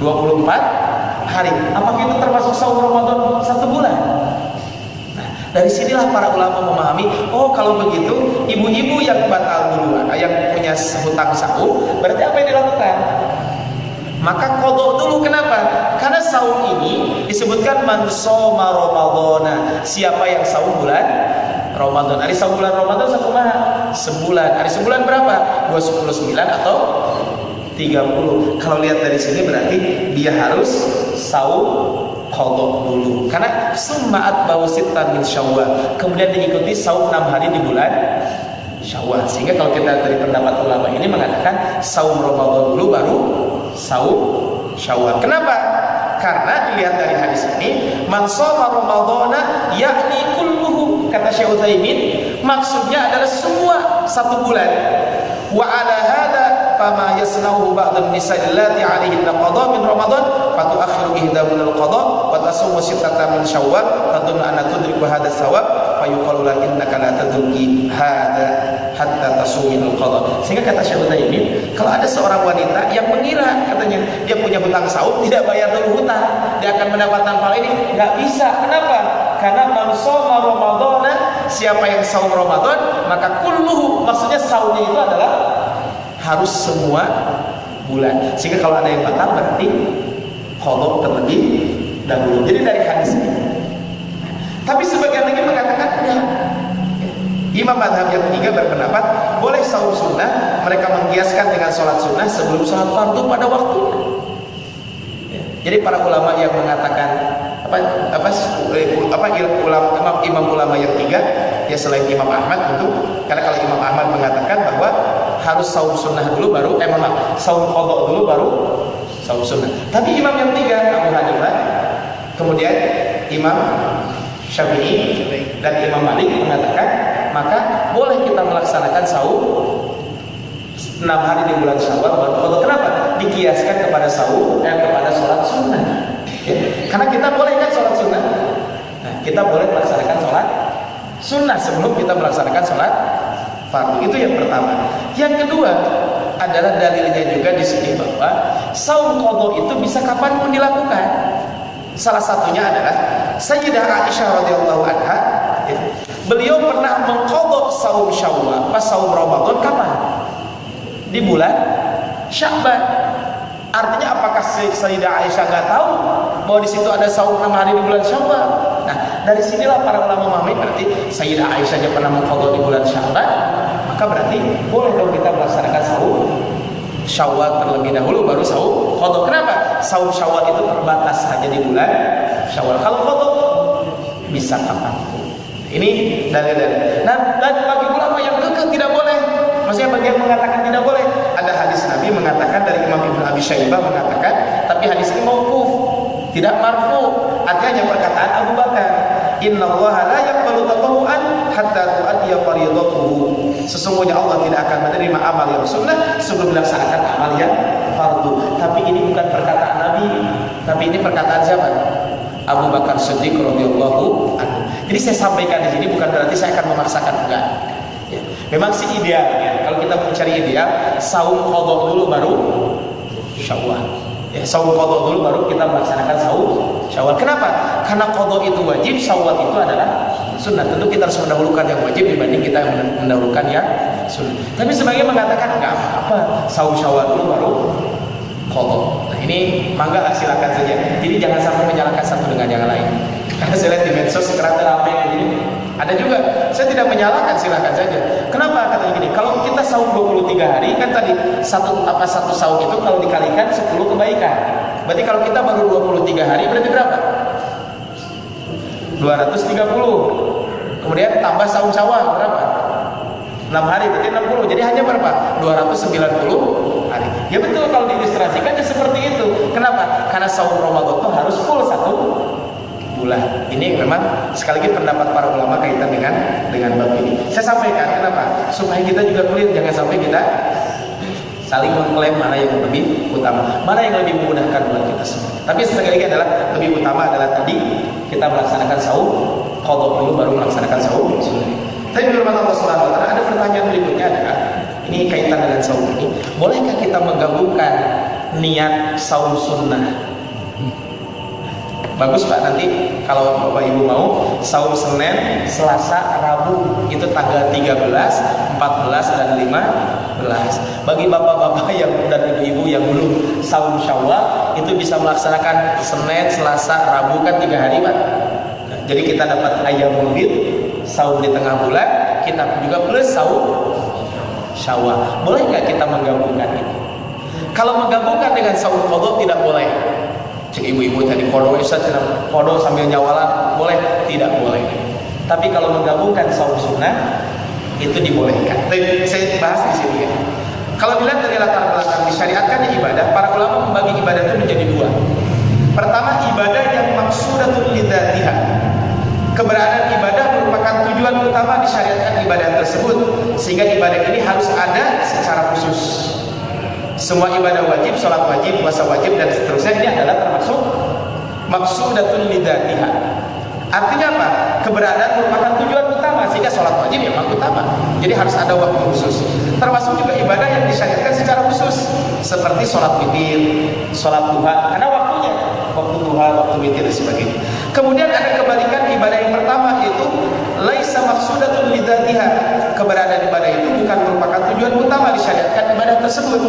24 hari. Apakah itu termasuk saum Ramadan 1 bulan? Nah, dari sinilah para ulama memahami, oh kalau begitu ibu-ibu yang batal duluan, yang punya hutang saum, berarti apa yang dilakukan? Maka qadha dulu. Kenapa? Karena saum ini disebutkan man shoma Ramadhana, siapa yang saum bulan Ramadan. Hari saum bulan Ramadan satu maha sebulan. Hari sebulan berapa? 29 atau 30. Kalau lihat dari sini berarti dia harus saum qadha dulu. Karena summa atba'u sittan min Syawal, kemudian diikuti saum 6 hari di bulan Syawal. Sehingga kalau kita dari pendapat ulama ini mengatakan saum Ramadan dulu baru saum Syawal. Kenapa? Karena dilihat dari hadis ini, man shoma Ramadhana yakni kulluhu, kata Syekh Utsaimin, maksudnya adalah semua 1 bulan. Wa ala hada fama yasnahu ba'dun nisa'i allati 'alaihinna qada min Ramadan fatu'akhiru ihdahunna al-qada wa tasawwu sittata min Syawal tadunnu anna tudriku hadha thawab fayuqalu la innaka la tadruki hadha hatta tasumi al-qada. Sehingga kata Syekh Utsaimin, kalau ada seorang wanita yang mengira katanya dia punya hutang saum, tidak bayar dulu hutang, dia akan mendapatkan pahala ini, enggak bisa. Kenapa? Karena man shoma Ramadhana, siapa yang saum Ramadan, maka kulluhu, maksudnya saumnya itu adalah harus semua bulan. Sehingga kalau ada yang batal berarti qadha terlebih dahulu. Jadi dari hadis ini. Tapi sebagian lagi mengatakan enggak. Imam madhab yang 3 berpendapat boleh saum sunnah, mereka mengkiaskan dengan sholat sunnah sebelum sholat fardu pada waktunya. Jadi para ulama yang mengatakan imam ulama yang 3 ya selain Imam Ahmad tentu, karena kalau Imam Ahmad mengatakan bahwa harus saum sunnah dulu baru saum qadha dulu baru saum sunnah. Tapi imam yang 3 Abu Hanifah, kemudian Imam Syafi'i dan Imam Malik mengatakan maka boleh kita melaksanakan saum 6 hari di bulan Syawal baru qadha. Kenapa? Dikiaskan kepada saum kepada sholat sunnah. Ya. Karena kita boleh kan sholat sunnah. Nah, kita boleh melaksanakan sholat sunnah sebelum kita melaksanakan sholat fardu. Itu yang pertama. Yang kedua adalah dalilnya juga di sini bahwa saum qadha itu bisa kapanpun dilakukan. Salah satunya adalah Sayyidah Aisyah radhiyallahu anha, ya, beliau pernah mengqadha saum Syawal, pas saum Ramadan kapan? Di bulan Sya'ban. Artinya apakah Sayyidah Aisyah nggak tahu bahwa di situ ada saum 6 hari di bulan Syawal? Nah, dari sinilah para ulama memahami berarti Sayyidah Aisyah aja pernah mengqadha di bulan Sya'ban, maka berarti boleh dong kita melaksanakan saum Syawal terlebih dahulu baru saum qadha. Kenapa? Saum Syawal itu terbatas hanya di bulan Syawal. Kalau qadha bisa kapanpun. Ini dalil-dalil. Nah, dan bagi ulama yang kekeh tidak boleh. Maksudnya bagi yang mengatakan tidak boleh, ada hadis Nabi mengatakan dari Imam Ibnu Abi Syaibah mengatakan, tapi hadis ini mauquf, tidak marfu. Artinya hanya perkataan Abu Bakar. Innallaha la yaqbalu tatawwu'an hatta tu'addiya fardhatuhu. Sesungguhnya Allah tidak akan menerima amal yang sunnah sebelum melaksanakan amal yang fardu. Tapi ini bukan perkataan Nabi, tapi ini perkataan siapa? Abu Bakar Siddiq radhiyallahu anhu. Jadi saya sampaikan di sini bukan berarti saya akan memaksakan, enggak. Ya. Memang sih idealnya kalau kita mencari ideal, saum qadha dulu baru Syawal. Ya, saum qadha dulu baru kita melaksanakan saum Syawal. Kenapa? Karena qadha itu wajib, Syawal itu adalah sunnah. Tentu kita harus mendahulukan yang wajib dibanding kita mendahulukan yang sunnah. Tapi sebagian mengatakan enggak apa-apa, saum Syawal dulu baru qadha. Nah, ini mangga silakan saja. Jadi jangan sampai menyalahkan satu dengan yang lain. Karena saya lihat di medsos sekarang ramai begini. Ada juga, saya tidak menyalahkan, silahkan saja. Kenapa katanya gini? Kalau kita saum 23 hari kan tadi satu saum itu kalau dikalikan 10 kebaikan. Berarti kalau kita baru 23 hari berarti berapa? 230. Kemudian tambah saum Syawal berapa? 6 hari berarti 60. Jadi hanya berapa? 290 hari. Ya betul, kalau diilustrasikan ya seperti itu. Kenapa? Karena saum Ramadan itu harus full 1 bulan. Ini memang sekali lagi pendapat para ulama kaitan dengan bab ini. Saya sampaikan kenapa? Supaya kita juga clear, jangan sampai kita saling mengklaim mana yang lebih utama, mana yang lebih memudahkan buat kita semua. Tapi sekali lagi adalah lebih utama adalah tadi kita melaksanakan saum qadha dulu baru melaksanakan saum sunnah. Tapi firman Allah Subhanahu wa taala, ada pertanyaan berikutnya adalah ini kaitan dengan saum ini. Bolehkah kita menggabungkan niat saum sunnah? Bagus Pak, nanti kalau Bapak Ibu mau saum Senin, Selasa, Rabu itu tanggal 13, 14 dan 15. Bagi bapak-bapak yang dan ibu-ibu yang belum saum Syawal itu bisa melaksanakan Senin, Selasa, Rabu kan 3 hari Pak. Nah, jadi kita dapat ayyamul bid, saum di tengah bulan, kita juga plus saum Syawal. Boleh nggak kita menggabungkan itu? Kalau menggabungkan dengan saum qadha tidak boleh. Cik ibu-ibu tadi kodo sambil nyawalan boleh? Tidak boleh. Tapi kalau menggabungkan saum sunnah itu dibolehkan. Tapi saya bahas di sini ya. Kalau dilihat dari latar belakang disyariatkan ibadah, para ulama membagi ibadah itu menjadi 2. Pertama, ibadah yang maksudatun lidzatiha. Keberadaan ibadah merupakan tujuan utama disyariatkan ibadah tersebut, sehingga ibadah ini harus ada secara khusus. Semua ibadah wajib, sholat wajib, puasa wajib dan seterusnya ini adalah termasuk maksudatun lidzatiha. Artinya apa? Keberadaan merupakan tujuan utama, sehingga sholat wajib memang utama. Jadi harus ada waktu khusus. Termasuk juga ibadah yang disyariatkan secara khusus, seperti sholat witir, sholat duha, karena waktunya, waktu duha, waktu witir dan sebagainya. Kemudian ada kebalikan ibadah yang pertama, yaitu laisa maksudatun lidzatiha. Keberadaan ibadah itu bukan merupakan tujuan utama disyariatkan ibadah tersebut.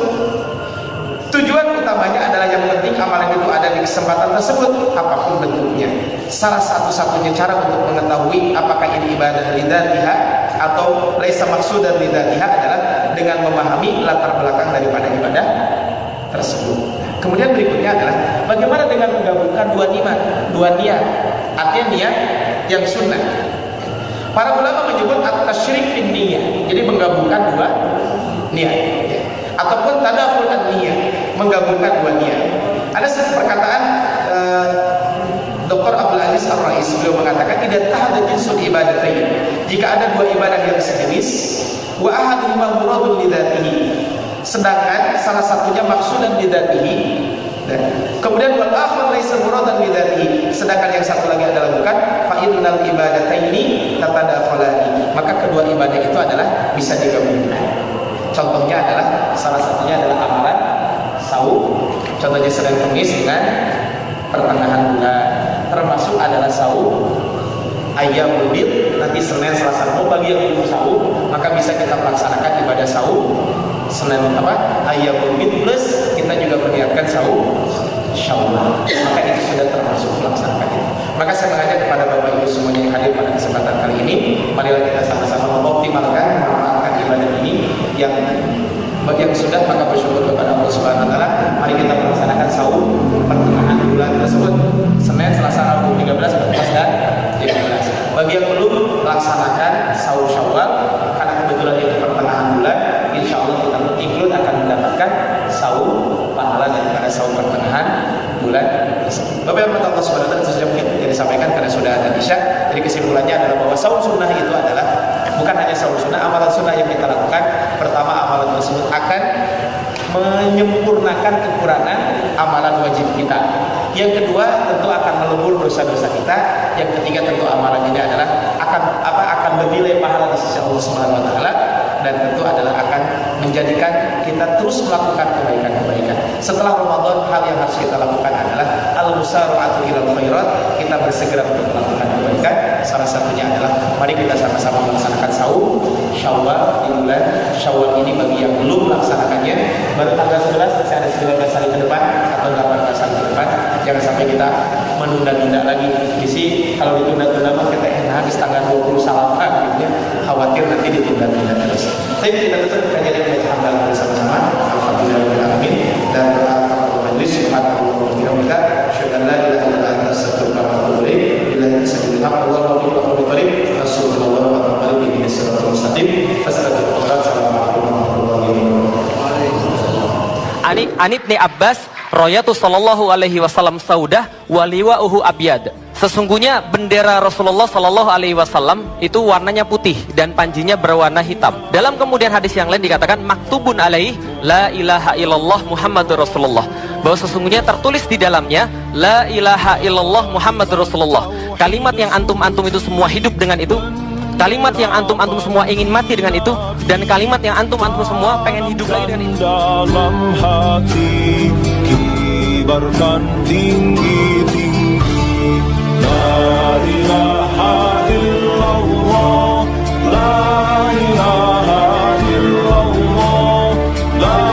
Tujuan utamanya adalah yang penting amalan itu ada di kesempatan tersebut, apapun bentuknya. Salah satu-satunya cara untuk mengetahui apakah ini ibadah lidzatiha atau laisa maksudan lidzatiha adalah dengan memahami latar belakang daripada ibadah tersebut. Kemudian berikutnya adalah bagaimana dengan menggabungkan dua niat. Artinya niat yang sunnah. Para ulama menyebut at-tasyrik fin niyah. Jadi menggabungkan 2 niat. Ataupun tadakhul an-niyah, menggabungkan 2 niat. Ada perkataan Dr. Abdul Aziz Ar-Rais, beliau mengatakan idza tahadda jinsul ibadatain, jika ada 2 ibadah yang sejenis, wa ahaduhuma muradun lidzatihi, sedangkan salah satunya maksudan lidzatihi, kemudian wal akhar laisa muradan lidzatihi, sedangkan yang satu lagi adalah bukan, fa innal ibadataini tatadakhalani, maka kedua ibadah itu adalah bisa digabungkan. Contohnya adalah salah satunya adalah amalan saum, contohnya Senin Kamis dengan pertengahan bulan, termasuk adalah saum ayyamul bid, nanti Senin Selasa Rabu bagi yang belum saum maka bisa kita melaksanakan ibadah saum Senin ayyamul bid plus kita juga menyiapkan saum Syawal, maka itu sudah termasuk melaksanakan itu. Maka saya mengajak kepada Bapak Ibu semuanya yang hadir pada kesempatan kali ini, marilah kita sama-sama mengoptimalkan ibadah ini yang sudah, maka bersyukur kepada Allah Subhanahu wa taala. Mari kita melaksanakan saum pertengahan bulan tersebut, Senin, Selasa, Rabu 13, 14 dan 15. Bagi yang belum laksanakan saum Syawal karena kebetulan itu pertengahan bulan, insyaallah kita include akan mendapatkan saum pahala daripada saum pertengahan bulan tersebut. Bapak Ibu Allah Subhanahu wa taala, sudah mungkin yang disampaikan karena sudah ada isya. Jadi kesimpulannya adalah bahwa saum sunnah itu adalah bukan hanya saum sunnah, amalan sunnah yang kita lakukan. Pertama, amalan tersebut akan menyempurnakan kekurangan amalan wajib kita. Yang kedua, tentu akan melebur dosa-dosa kita. Yang ketiga, tentu amalan ini adalah akan bernilai pahala di sisi Allah Subhanahu wa taala, dan tentu adalah akan menjadikan kita terus melakukan kebaikan-kebaikan. Setelah Ramadan, hal yang harus kita lakukan adalah al-musara'atu ilal khairat, kita bersegera untuk melakukan kebaikan. Salah satunya adalah mari kita sama-sama melaksanakan saum Syawal di bulan Syawal ini. Bagi yang belum melaksanakannya, baru tanggal 11, masih ada 19 hari ke depan atau 18 hari ke depan. Jangan sampai kita menunda-nunda lagi. Isi kalau ditunda-tunda mah kita enak di tanggal 20 salapan gitu ya. Khawatir nanti ditunda-tunda terus. Tapi kita tetap kajian yang baca hamdalah bersama-sama. Alhamdulillahirabbil dan berkata majlis subhanallahi wa bihamdihi asyhadu an la ilaha illa anta astaghfiruka wa atubu ilaik. Billahi taufiq wal hidayah. Rasulullah wa alihi wassallam mustaqim. Assalamualaikum warahmatullahi wabarakatuh. An Ibni Abbas Royatu sallallahu alaihi wasallam saudah waliwa'uhu abyad. Sesungguhnya bendera Rasulullah sallallahu alaihi wasallam itu warnanya putih dan panjinya berwarna hitam. Dalam kemudian hadis yang lain dikatakan maktubun alaih la ilaha illallah Muhammadur Rasulullah. Bahwa sesungguhnya tertulis di dalamnya la ilaha illallah Muhammadur Rasulullah. Kalimat yang antum-antum itu semua hidup dengan itu, kalimat yang antum-antum semua ingin mati dengan itu, dan kalimat yang antum-antum semua pengen hidup lagi dengan itu. Dalam hati kibarkan tinggi-tinggi la ilaha illallah, la ilaha illallah, la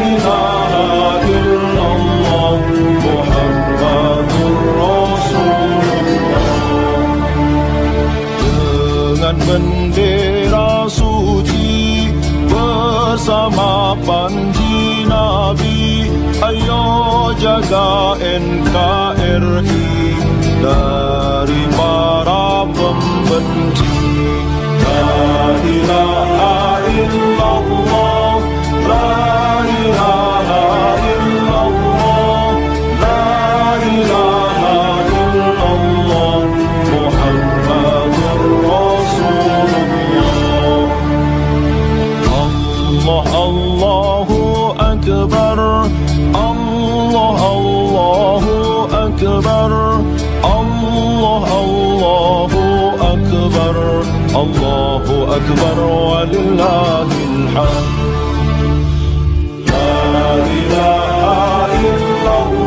ilaha illallah Muhammadur Rasulullah. Dengan bendera suci bersama panji Nabi, ayo jaga NKRI dari para pembenci. La ilaha illallah, la ilaha illallah, la ilaha illallah Muhammadur Rasulullah. Allah Allahu Akbar, Allah Allahu Akbar, Allah Allahu Akbar, Allahu Akbar walillahil hamd. La ilaha illallah.